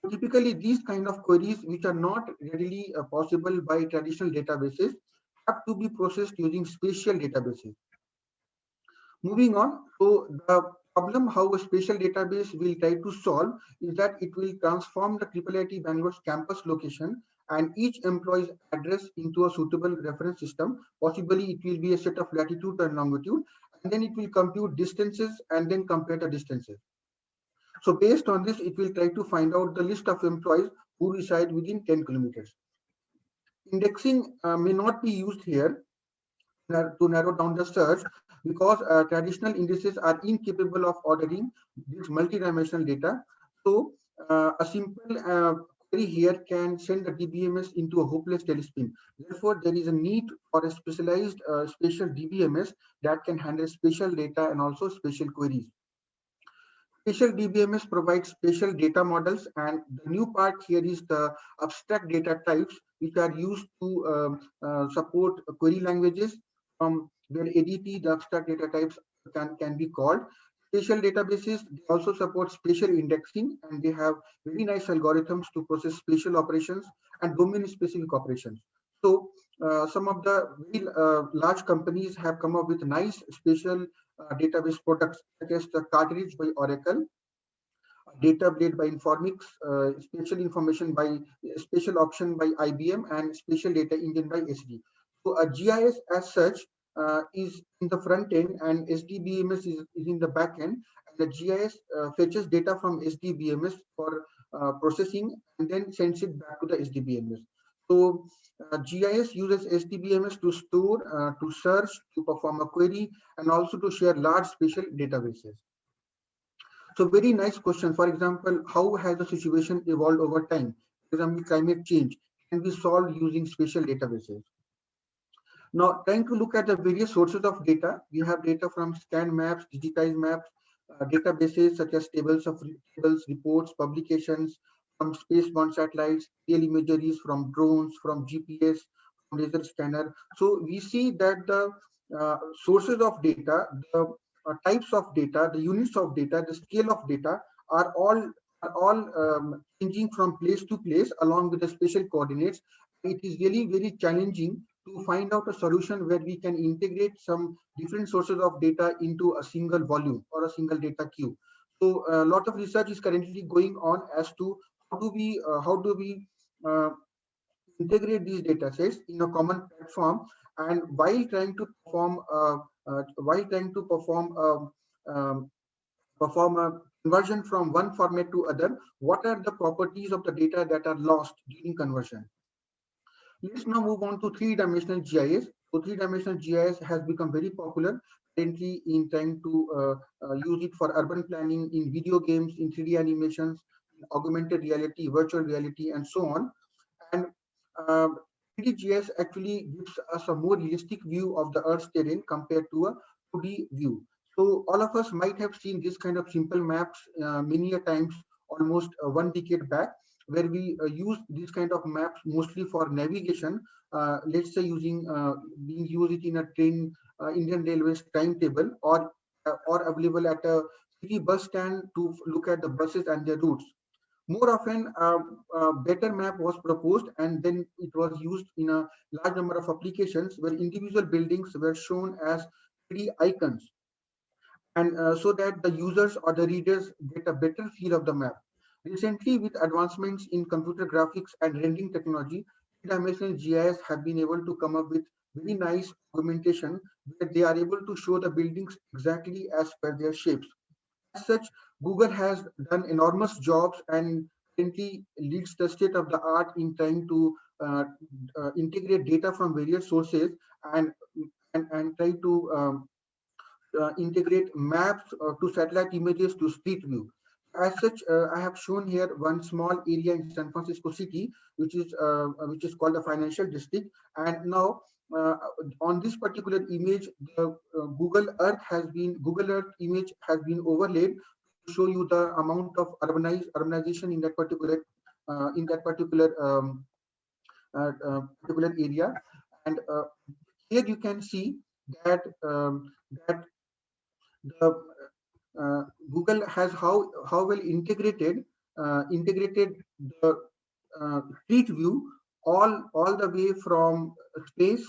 Typically, these kind of queries, which are not readily possible by traditional databases, have to be processed using spatial databases. Moving on, so the problem how a spatial database will try to solve is that it will transform the IIIT Bangalore's campus location and each employee's address into a suitable reference system. Possibly, it will be a set of latitude and longitude, and then it will compute distances and then compare the distances. So based on this, it will try to find out the list of employees who reside within 10 kilometers. Indexing may not be used here to narrow down the search because traditional indices are incapable of ordering this multidimensional data. So a simple query here can send the DBMS into a hopeless tailspin. Therefore, there is a need for a specialized spatial DBMS that can handle spatial data and also spatial queries. Spatial DBMS provides spatial data models, and the new part here is the abstract data types, which are used to support query languages from where ADT, the abstract data types can be called. Spatial databases, they also support spatial indexing, and they have very nice algorithms to process spatial operations and domain-specific operations. So some of the very large companies have come up with nice spatial database products such as the Cartridge by Oracle, Datablade by Informix, Spatial Information by Spatial Option by IBM, and Spatial Data Engine by SD. So a GIS as such is in the front end and SDBMS is in the back end. And the GIS fetches data from SDBMS for processing and then sends it back to the SDBMS. So GIS uses SDBMS to store, to search, to perform a query, and also to share large spatial databases. So very nice question. For example, how has the situation evolved over time? for example, climate change, can be solved using spatial databases. Now, trying to look at the various sources of data, we have data from scanned maps, digitized maps, databases such as tables, reports, publications from space-borne satellites, real imageries from drones, from GPS, from laser scanner. So we see that the sources of data, the types of data, the units of data, the scale of data are all changing from place to place along with the spatial coordinates. It is really very challenging to find out a solution where we can integrate some different sources of data into a single volume or a single data queue. So a lot of research is currently going on as to how do we uh, integrate these data sets in a common platform, and while trying to um, perform a conversion from one format to other, what are the properties of the data that are lost during conversion? Let's now move on to three-dimensional GIS. So three-dimensional GIS has become very popular currently in trying to use it for urban planning, in video games, in 3D animations, in augmented reality, virtual reality, and so on. And uh, 3D GIS actually gives us a more realistic view of the Earth's terrain compared to a 2D view. So all of us might have seen this kind of simple maps many a times, almost 1 decade back, where we use these kind of maps mostly for navigation. Let's say being used in a train, Indian Railways timetable, or available at a city bus stand to look at the buses and their routes. More often, a better map was proposed, and then it was used in a large number of applications where individual buildings were shown as 3D icons, and so that the users or the readers get a better feel of the map. Recently, with advancements in computer graphics and rendering technology, three-dimensional GIS have been able to come up with very nice augmentation where they are able to show the buildings exactly as per their shapes. As such, Google has done enormous jobs and currently leads the state of the art in trying to integrate data from various sources and and try to integrate maps to satellite images to street view. As such, I have shown here one small area in San Francisco City, which is called the financial district. And now, uh, on this particular image, the Google Earth image has been overlaid to show you the amount of urbanization in that particular area. And here you can see that that the Google has how well integrated the street view all the way from space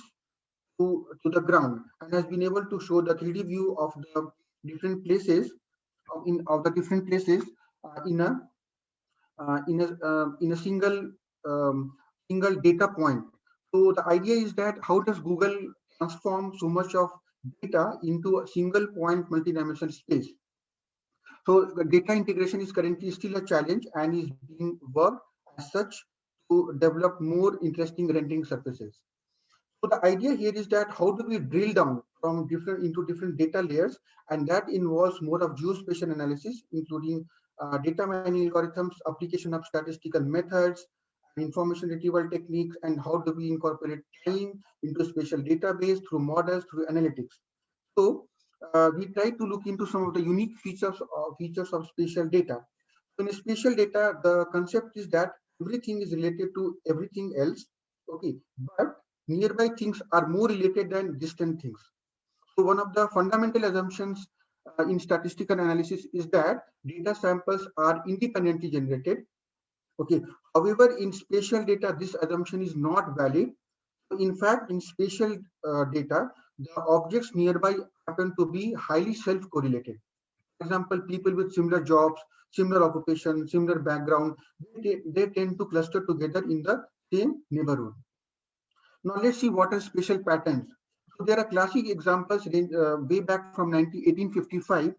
to the ground, and has been able to show the 3D view of the different places of the different places in a single data point. So the idea is that how does Google transform so much of data into a single point multidimensional space? So the data integration is currently still a challenge and is being worked as such to develop more interesting rendering surfaces. So the idea here is that how do we drill down from different data layers, and that involves more of geospatial analysis, including data mining algorithms, application of statistical methods, information retrieval techniques, and how do we incorporate time into spatial database through models, through analytics. So we try to look into some of the unique features of spatial data. So in spatial data, the concept is that everything is related to everything else. Okay, but nearby things are more related than distant things. So one of the fundamental assumptions in statistical analysis is that data samples are independently generated. Okay, however, in spatial data, this assumption is not valid. In fact, in spatial data, the objects nearby happen to be highly self-correlated. For example, people with similar jobs, similar occupation, similar background, they tend to cluster together in the same neighborhood. Now let's see what are spatial patterns. So there are classic examples way back from 1855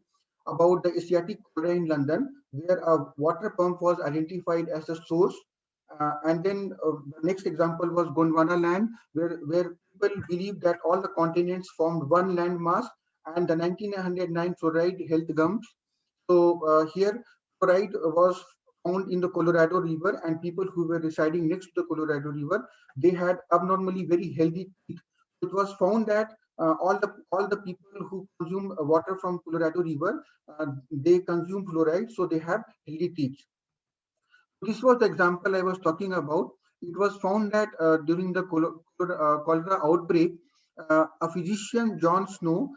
about the Asiatic cholera in London, where a water pump was identified as a source. And then the next example was Gondwana land, where people believed that all the continents formed one land mass, and the 1909 fluoride health gums. So here, fluoride was found in the Colorado River, and people who were residing next to the Colorado River, they had abnormally very healthy teeth. It was found that all the people who consume water from Colorado River, they consume fluoride, so they have healthy teeth. This was the example I was talking about. It was found that during the cholera outbreak, a physician, John Snow,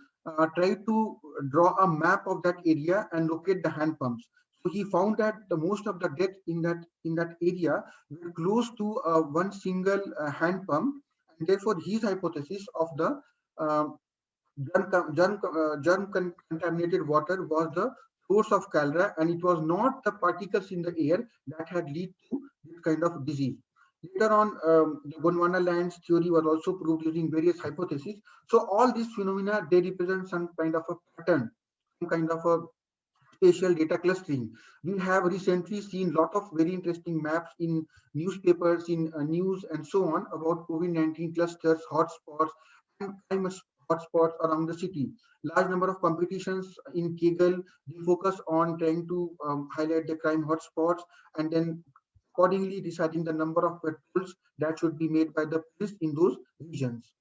tried to draw a map of that area and locate the hand pumps. So he found that the most of the deaths in that area were close to one single hand pump, and therefore his hypothesis of the uh, contaminated water was the source of cholera, and it was not the particles in the air that had led to this kind of disease. Later on, the Gondwana-Land's theory was also proved using various hypotheses. So all these phenomena, they represent some kind of a pattern, some kind of a spatial data clustering. We have recently seen a lot of very interesting maps in newspapers, in news, and so on about COVID-19 clusters, hotspots, and crime hotspots around the city. Large number of competitions in Kaggle, they focus on trying to highlight the crime hotspots and then accordingly deciding the number of patrols that should be made by the police in those regions.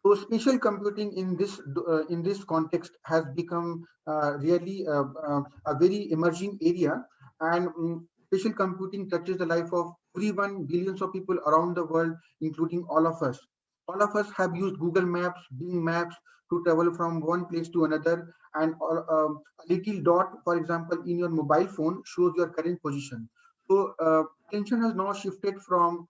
So spatial computing in this context has become really a very emerging area, and spatial computing touches the life of everyone, billions of people around the world, including all of us. All of us have used Google Maps, Bing Maps to travel from one place to another, and a little dot, for example, in your mobile phone shows your current position. So attention has now shifted from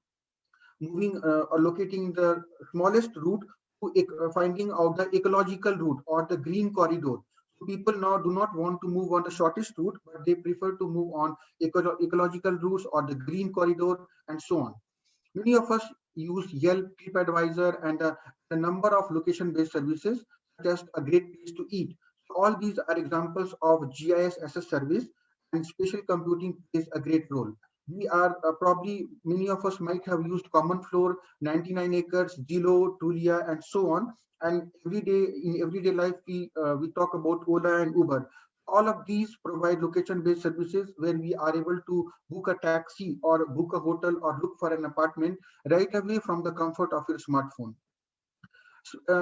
moving or locating the smallest route to finding out the ecological route or the green corridor. So people now do not want to move on the shortest route, but they prefer to move on ecological routes or the green corridor and so on. Many of us use Yelp, TripAdvisor, and a number of location-based services, such as a great place to eat. So all these are examples of GIS as a service, and spatial computing plays a great role. We are probably, many of us might have used Common Floor, 99 Acres, Zillow, Trulia, and so on. And every day in everyday life, we talk about Ola and Uber. All of these provide location-based services where we are able to book a taxi or book a hotel or look for an apartment right away from the comfort of your smartphone.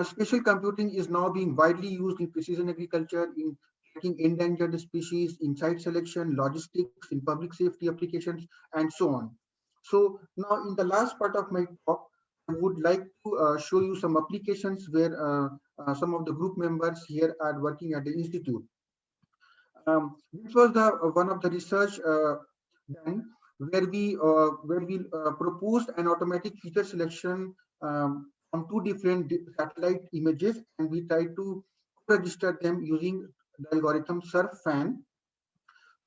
Spatial computing is now being widely used in precision agriculture, in tracking endangered species, in site selection, logistics, in public safety applications, and so on. So now in the last part of my talk, I would like to show you some applications where some of the group members here are working at the institute. This was the one of the research done where we proposed an automatic feature selection from two different satellite images, and we tried to register them using the algorithm SURFan.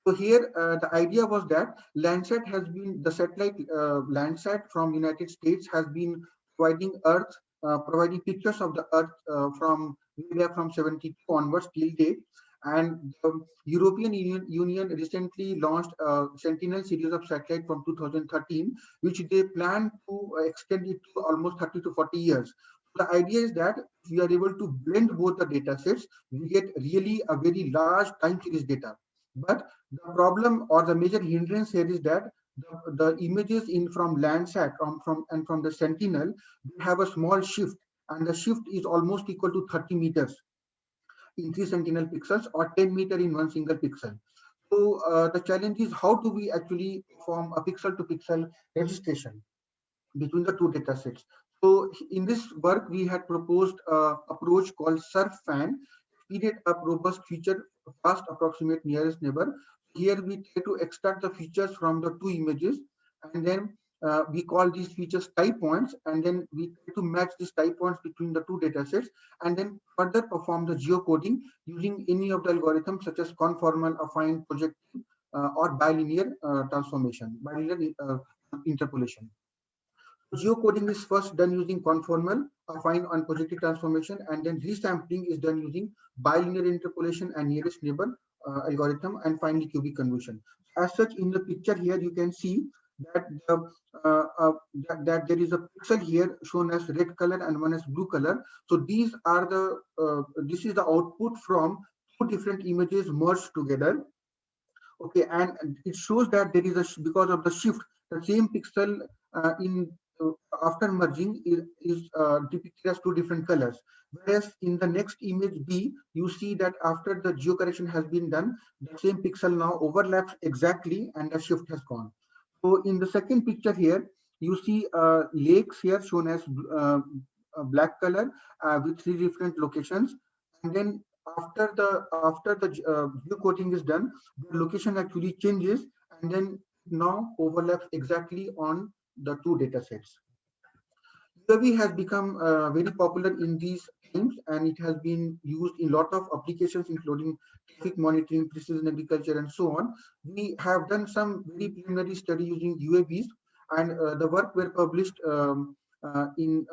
So here the idea was that Landsat has been the satellite Landsat from United States has been providing Earth, providing pictures of the Earth from area from 72 onwards till date. And the European Union recently launched a Sentinel series of satellite from 2013, which they plan to extend it to almost 30 to 40 years. The idea is that if we are able to blend both the data sets, we get really a very large time series data. But the problem or the major hindrance here is that the images in from Landsat from the Sentinel, they have a small shift, and the shift is almost equal to 30 meters in 3 Sentinel pixels or 10 meter in one single pixel. So the challenge is how do we actually form a pixel to pixel registration between the two data sets. So in this work, we had proposed an approach called SURFan, speeded up robust feature fast approximate nearest neighbor. Here we try to extract the features from the two images, and then we call these features type points, and then we try to match these type points between the two data sets, and then further perform the geocoding using any of the algorithms such as conformal, affine, projective, or bilinear transformation, bilinear interpolation. Geocoding is first done using conformal, affine, and projective transformation, and then resampling is done using bilinear interpolation and nearest neighbor algorithm, and finally cubic convolution. As such, in the picture here, you can see that that there is a pixel here shown as red color and one as blue color. So these are this is the output from two different images merged together. Okay, and it shows that there is because of the shift, the same pixel in after merging is depicted as two different colors. Whereas in the next image B, you see that after the geocorrection has been done, the same pixel now overlaps exactly, and the shift has gone. So in the second picture here, you see lakes here shown as black color with three different locations, and then after the geocoding is done, the location actually changes, and then now overlaps exactly on the two data sets. UAV has become very popular in these times, and it has been used in a lot of applications, including traffic monitoring, precision agriculture, and so on. We have done some very preliminary study using UAVs, and the work were published in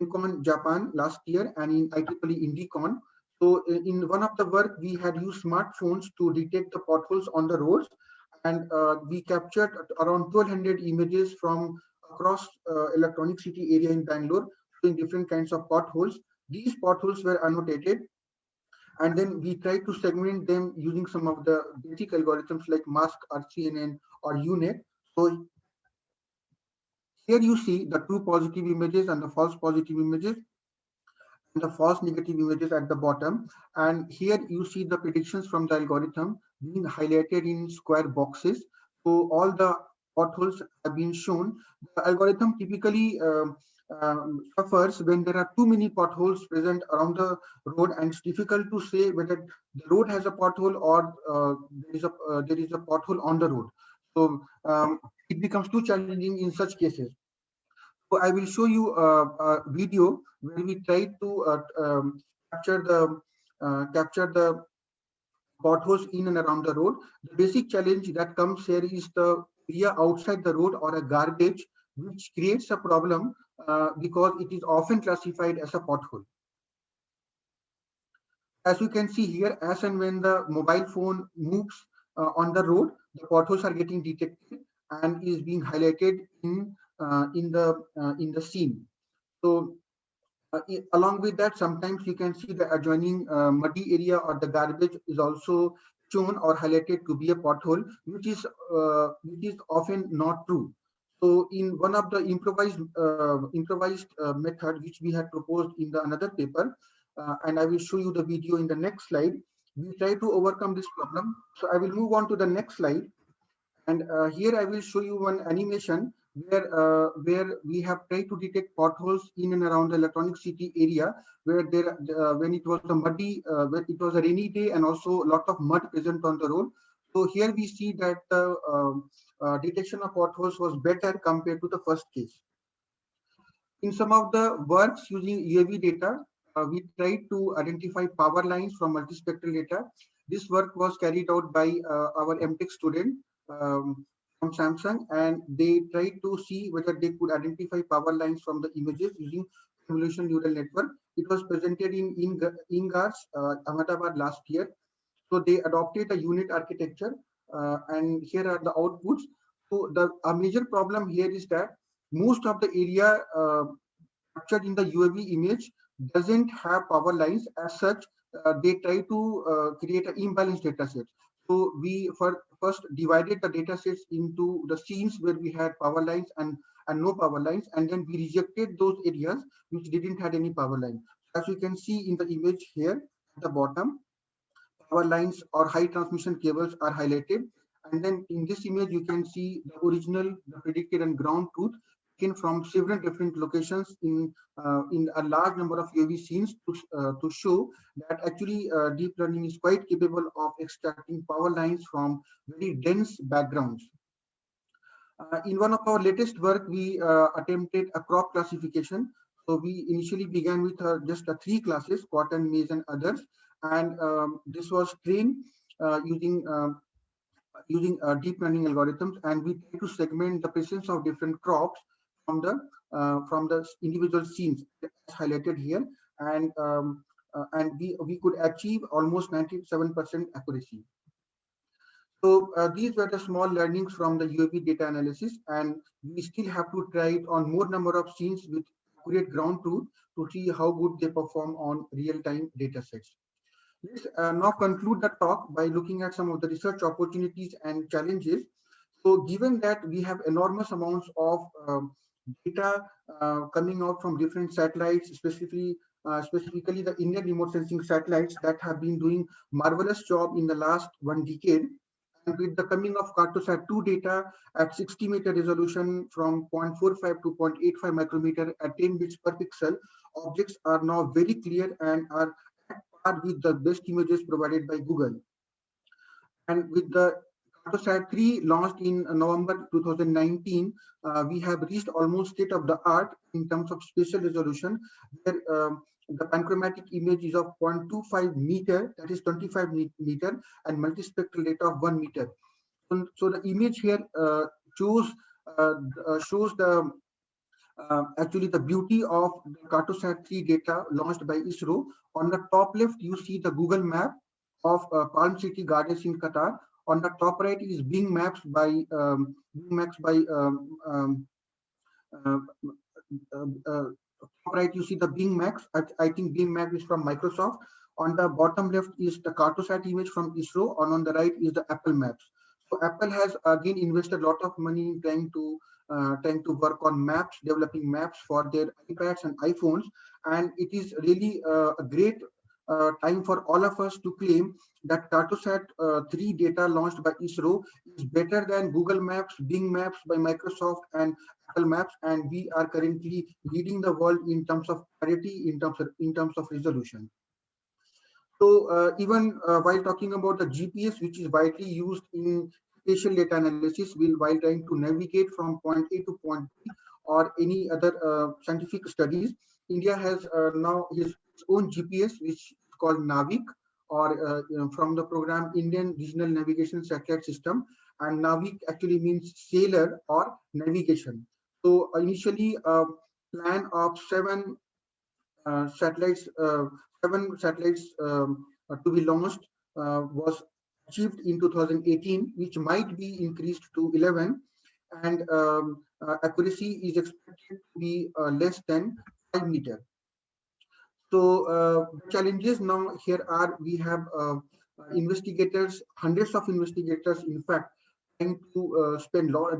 Incon Japan last year and in IEEE Indicon. So in one of the work, we had used smartphones to detect the potholes on the roads, and we captured around 1,200 images from across electronic city area in Bangalore, showing different kinds of potholes. These potholes were annotated, and then we tried to segment them using some of the basic algorithms like MASK or CNN or UNet. So here you see the true positive images and the false positive images and the false negative images at the bottom. And here you see the predictions from the algorithm being highlighted in square boxes. So all the potholes have been shown. The algorithm typically suffers when there are too many potholes present around the road, and it's difficult to say whether the road has a pothole or there is a pothole on the road. So it becomes too challenging in such cases. So I will show you a video where we try to capture the potholes in and around the road. The basic challenge that comes here is the area outside the road or a garbage, which creates a problem because it is often classified as a pothole. As you can see here, as and when the mobile phone moves on the road, the potholes are getting detected and is being highlighted in the scene. So along with that, sometimes you can see the adjoining muddy area or the garbage is also shown or highlighted to be a pothole, which is often not true. So in one of the improvised method which we had proposed in the another paper, and I will show you the video in the next slide. We try to overcome this problem. So I will move on to the next slide. And here I will show you one animation where we have tried to detect potholes in and around the electronic city area, where there when it was a muddy, when it was a rainy day, and also a lot of mud present on the road. So here we see that the detection of potholes was better compared to the first case. In some of the works using UAV data, we tried to identify power lines from multispectral data. This work was carried out by our MTech student from Samsung, and they tried to see whether they could identify power lines from the images using convolutional neural network. It was presented in INGARS, Ahmedabad last year. So they adopted a unit architecture, and here are the outputs. So a major problem here is that most of the area captured in the UAV image doesn't have power lines. As such, they try to create an imbalanced data set. So we first divided the data sets into the scenes where we had power lines and no power lines, and then we rejected those areas which didn't have any power line. As you can see in the image here at the bottom, power lines or high transmission cables are highlighted. And then in this image, you can see the original, the predicted, and ground truth taken from several different locations in a large number of UAV scenes to show that actually deep learning is quite capable of extracting power lines from very dense backgrounds. In one of our latest work, we attempted a crop classification. So we initially began with just three classes: cotton, maize, and others. And this was trained using deep learning algorithms, and we try to segment the presence of different crops from the individual scenes as highlighted here, and we could achieve almost 97% accuracy. So these were the small learnings from the UAV data analysis, and we still have to try it on more number of scenes with accurate ground truth to see how good they perform on real-time data sets. Let's now conclude the talk by looking at some of the research opportunities and challenges. So given that we have enormous amounts of data coming out from different satellites, specifically the Indian remote sensing satellites that have been doing marvelous job in the last 1 decade. And with the coming of Cartosat 2 data at 60-meter resolution from 0.45 to 0.85 micrometer at 10 bits per pixel, objects are now very clear and are at par with the best images provided by Google. And with the Cartosat 3 launched in November 2019, we have reached almost state of the art in terms of spatial resolution, where the panchromatic image is of 0.25 meter, that is 25 meter, and multispectral data of 1 meter. So the image here shows the actually the beauty of the Cartosat 3 data launched by ISRO. On the top left, you see the Google map of Palm City Gardens in Qatar. On the top right is Bing Maps Bing Maps by uh, top right you see the Bing Maps. I think Bing Map is from Microsoft. On the bottom left is the Cartosat image from ISRO, and on the right is the Apple Maps. So Apple has again invested a lot of money in trying to work on maps, developing maps for their iPads and iPhones, and it is really a great time for all of us to claim that Cartosat 3 data launched by ISRO is better than Google Maps, Bing Maps by Microsoft, and Apple Maps, and we are currently leading the world in terms of clarity, in terms of resolution. So even while talking about the GPS, which is widely used in spatial data analysis, while trying to navigate from point A to point B or any other scientific studies, India has now its own GPS, which is called NAVIC, or from the program Indian Regional Navigation Satellite System. And NAVIC actually means sailor or navigation. So initially, a plan of satellites, 7 satellites to be launched was achieved in 2018, which might be increased to 11, and accuracy is expected to be less than 5 meter. So the challenges now here are we have investigators, hundreds of investigators, in fact, trying to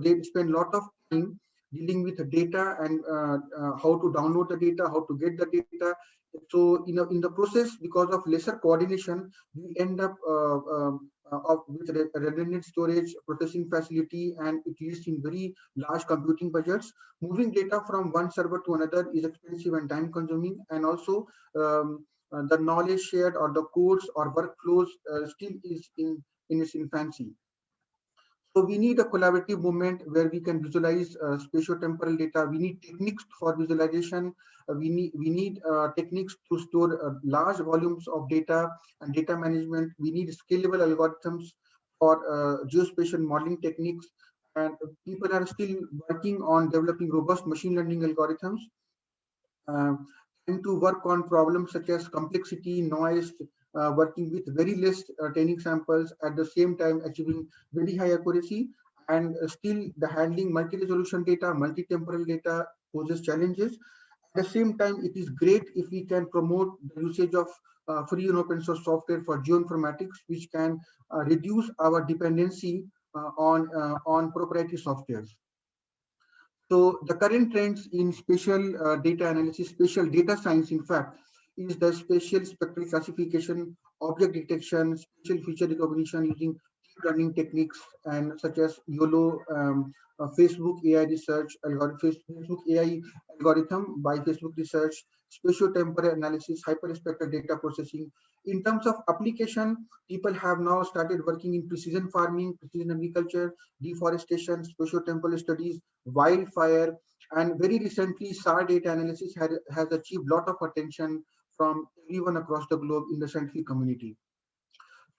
they spend a lot of time dealing with the data and how to download the data, how to get the data. So in the process, because of lesser coordination, we end up with redundant storage, processing facility, and it is in very large computing budgets. Moving data from one server to another is expensive and time consuming, and also the knowledge shared or the codes or workflows still is in its infancy. So we need a collaborative movement where we can visualize spatio-temporal data. We need techniques for visualization. We need techniques to store large volumes of data and data management. We need scalable algorithms for geospatial modeling techniques. And people are still working on developing robust machine learning algorithms and to work on problems such as complexity, noise, working with very less training samples, at the same time achieving very high accuracy, and still the handling multi-resolution data, multi-temporal data poses challenges. At the same time, it is great if we can promote the usage of free and open source software for geoinformatics, which can reduce our dependency on proprietary softwares. So the current trends in spatial data analysis, spatial data science, in fact, is the spatial spectral classification, object detection, spatial feature recognition using deep learning techniques, and such as YOLO, Facebook AI research algorithm, Facebook AI algorithm by Facebook research, spatio-temporal analysis, hyperspectral data processing. In terms of application, people have now started working in precision farming, precision agriculture, deforestation, spatio-temporal studies, wildfire, and very recently SAR data analysis has achieved a lot of attention from everyone across the globe in the scientific community.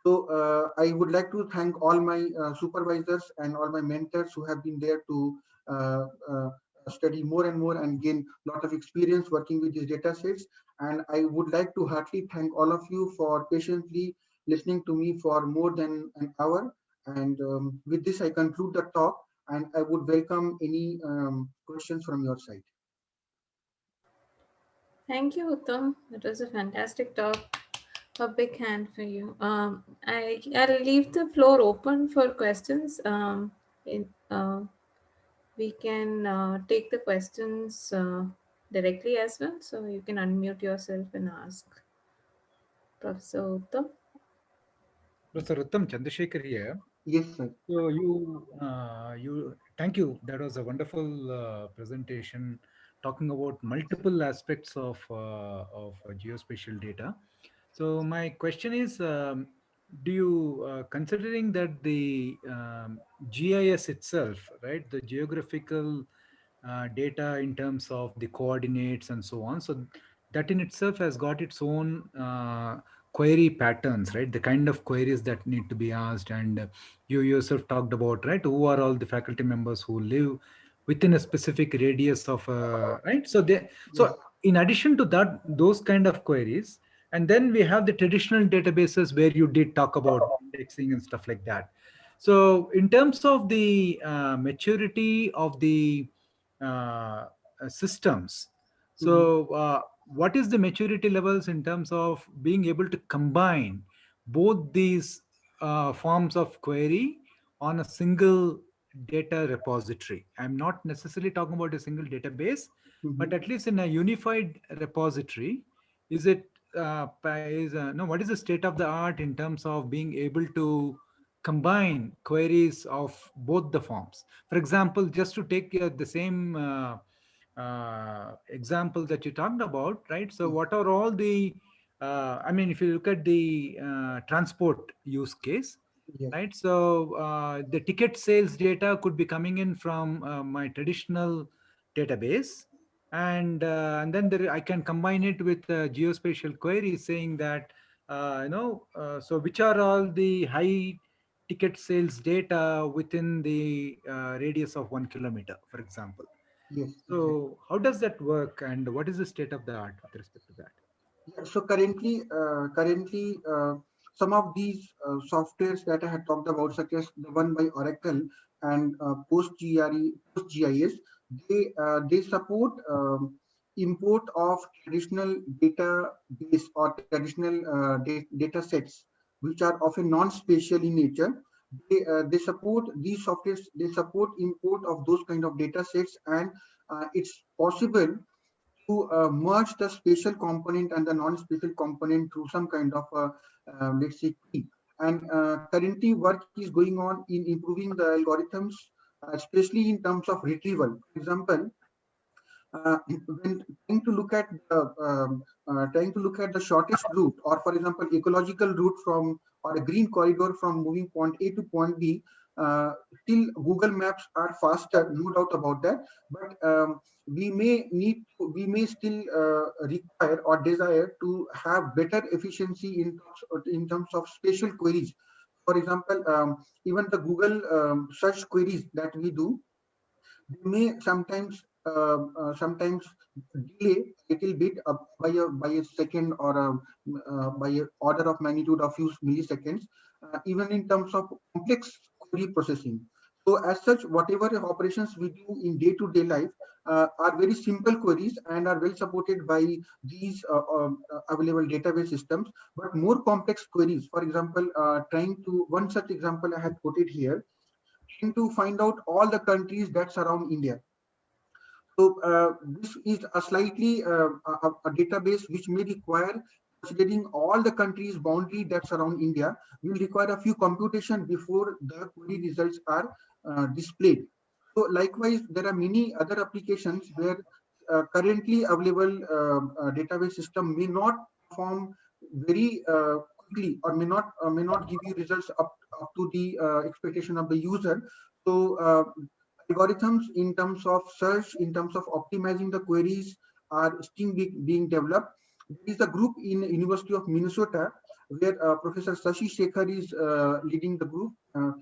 So I would like to thank all my supervisors and all my mentors who have been there to uh, uh, study more and more and gain a lot of experience working with these data sets. And I would like to heartily thank all of you for patiently listening to me for more than an hour. And with this, I conclude the talk, and I would welcome any questions from your side. Thank you, Uttam. It was a fantastic talk. A big hand for you. I'll leave the floor open for questions. In, we can take the questions directly as well. So you can unmute yourself and ask Professor Uttam. Professor Uttam Chandrasekhar here. Yes, sir. So thank you. That was a wonderful presentation talking about multiple aspects of geospatial data. So my question is, do you, considering that the GIS itself, right, the geographical data in terms of the coordinates and so on, so that in itself has got its own query patterns, right? The kind of queries that need to be asked, and you yourself talked about, right, who are all the faculty members who live within a specific radius of right, so they, Yes. so in addition to that, those kind of queries, and then we have the traditional databases where you did talk about indexing and stuff like that. So in terms of the maturity of the systems, Mhm. so what is the maturity levels in terms of being able to combine both these forms of query on a single data repository? I'm not necessarily talking about a single database, but Mhm. at least in a unified repository. Is it no, what is the state of the art in terms of being able to combine queries of both the forms? For example, just to take the same example that you talked about, right? So Yes. what are all the I mean, if you look at the transport use case, Yes. right? So the ticket sales data could be coming in from my traditional database, and then I can combine it with geospatial queries saying that so which are all the high ticket sales data within the radius of 1 kilometer, for example. Yes. Exactly. So how does that work, and what is the state of the art with respect to that? Yeah, so currently, some of these softwares that I had talked about, such as the one by Oracle and PostGIS, they support import of traditional database or traditional data sets, which are often non-spatial in nature. They support these softwares. They support import of those kind of data sets, and it's possible to merge the spatial component and the non-spatial component through some kind of let's say key. And currently work is going on in improving the algorithms, especially in terms of retrieval. For example, when trying to look at the shortest route, or for example ecological route from, or a green corridor from moving point A to point B, still Google Maps are faster, no doubt about that. But we may still require or desire to have better efficiency in terms of spatial queries. For example, even the Google search queries that we do, they may sometimes delay a little bit by a second, or by a order of magnitude of few milliseconds, even in terms of complex query processing. So as such, whatever operations we do in day-to-day life are very simple queries and are well supported by these available database systems. But more complex queries, for example, trying to one such example I had quoted here, trying to find out all the countries that surround India. So this is a slightly a database which may require, considering all the countries boundary that surround India, will require a few computation before the query results are displayed. So likewise, there are many other applications where currently available database system may not perform very quickly, or may not give you results up to the expectation of the user. So algorithms in terms of search, in terms of optimizing the queries, are still being developed. There is a group in University of Minnesota where Professor Shashi Shekhar is leading the group, and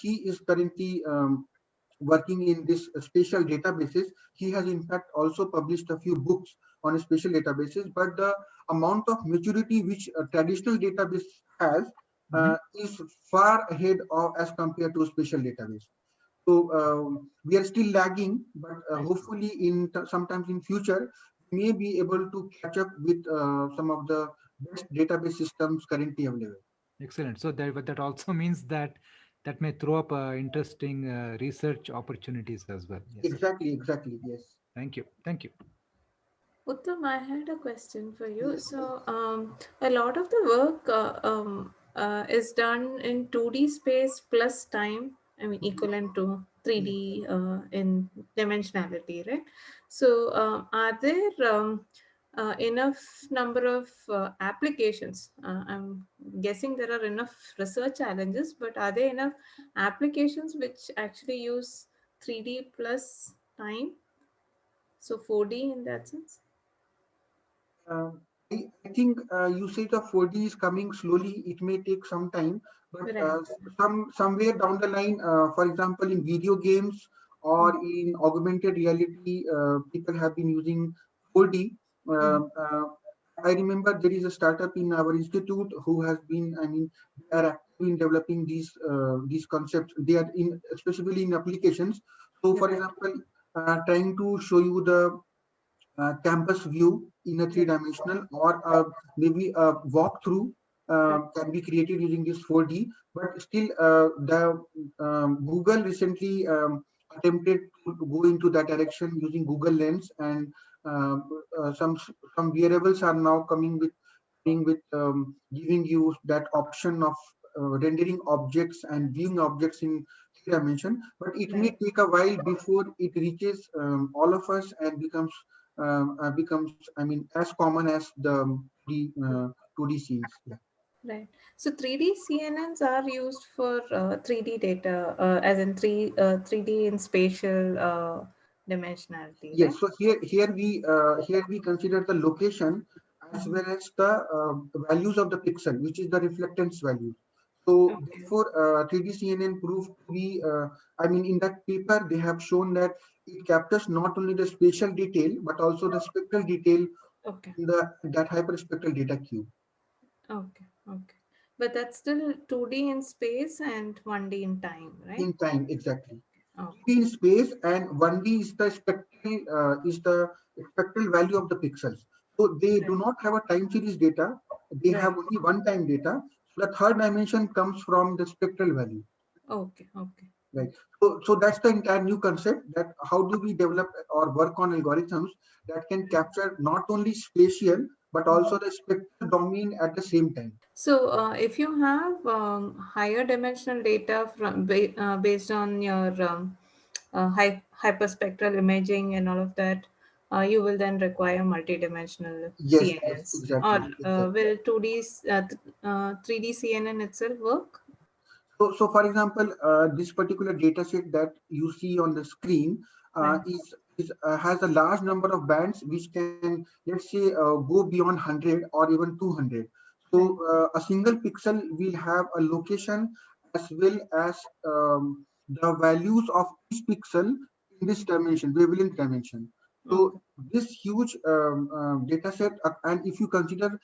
he is currently working in this spatial databases. He has in fact also published a few books on spatial databases, but the amount of maturity which a traditional database has is far ahead of as compared to a spatial database. So we are still lagging, but hopefully sometimes in future we may be able to catch up with some of the best database systems currently available. Excellent. So that also means that that may throw up interesting research opportunities as well. Yes. Exactly, exactly. Yes. Thank you. Thank you. Uttam, I had a question for you. Yes. So, a lot of the work is done in 2D space plus time, I mean, equivalent to 3D in dimensionality, right? So, are there enough number of applications? I'm guessing there are enough research challenges, but are there enough applications which actually use 3D plus time? So, 4D in that sense? Um, I think usage of 4D is coming slowly. It may take some time, but Right. somewhere down the line, for example, in video games or in augmented reality, people have been using 4D. Mm. I remember there is a startup in our institute who has been, I mean, they are active in developing these concepts. They are in especially in applications. So, for Right. example, trying to show you the campus view in a Right. three-dimensional, or maybe a walkthrough Right. can be created using this 4D. But still, the Google recently attempted to go into that direction using Google Lens, and uh, some wearables are now coming with giving you that option of rendering objects and viewing objects in three dimension. But it may Right. take a while before it reaches all of us and becomes, I mean, as common as the 2D scenes. Yeah. Right. So 3D CNNs are used for 3D data, as in 3D in spatial dimensionality, right? Yes. So here we consider the location as Mhm. well as the values of the pixel, which is the reflectance value. So Okay. therefore, 3D CNN proved to be, I mean, in that paper, they have shown that it captures not only the spatial detail, but also the spectral detail Okay. in that hyperspectral data cube Okay. Okay. But that's still 2D in space and 1D in time, right? in time, exactly. Okay. 3D in space and 1D is the spectral value of the pixels. So they Right. do not have a time series data. They have Right. only one time data. So the third dimension comes from the spectral value. Okay. Okay. Right. So that's the entire new concept, that how do we develop or work on algorithms that can capture not only spatial but Mm. also the spectral domain at the same time. So, if you have higher dimensional data based on your hyperspectral imaging and all of that, you will then require multidimensional Yes, yes, CNNs. Or exactly, exactly. will 2D, 3D CNN itself work? So for example, this particular data set that you see on the screen Right. is has a large number of bands which can, let's say, go beyond 100 or even 200. So Right. a single pixel will have a location as well as the values of each pixel in this dimension, wavelength dimension. Okay. So this huge data set, and if you consider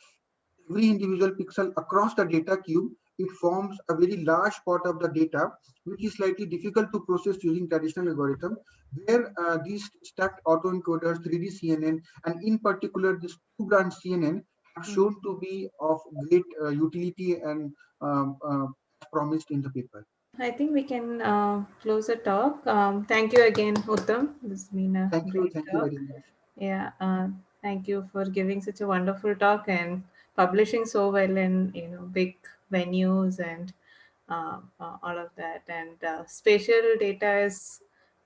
every individual pixel across the data cube, it forms a very large part of the data, which is slightly difficult to process using traditional algorithm, where these stacked autoencoders, 3D CNN, and in particular this two-branch CNN have Mm. shown to be of great utility and as promised in the paper. I think we can close the talk. Thank you again, Uttam. This has been a great Thank you talk. very much. Yeah, thank you for giving such a wonderful talk and publishing so well in big venues and all of that. And spatial data is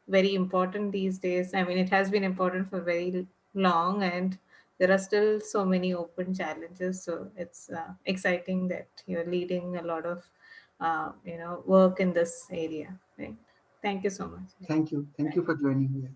very important these days. I mean, it has been important for very long, and there are still so many open challenges. So it's exciting that you're leading a lot of work in this area. Right? Thank you so much. Thank you. Thank Bye. you for joining here.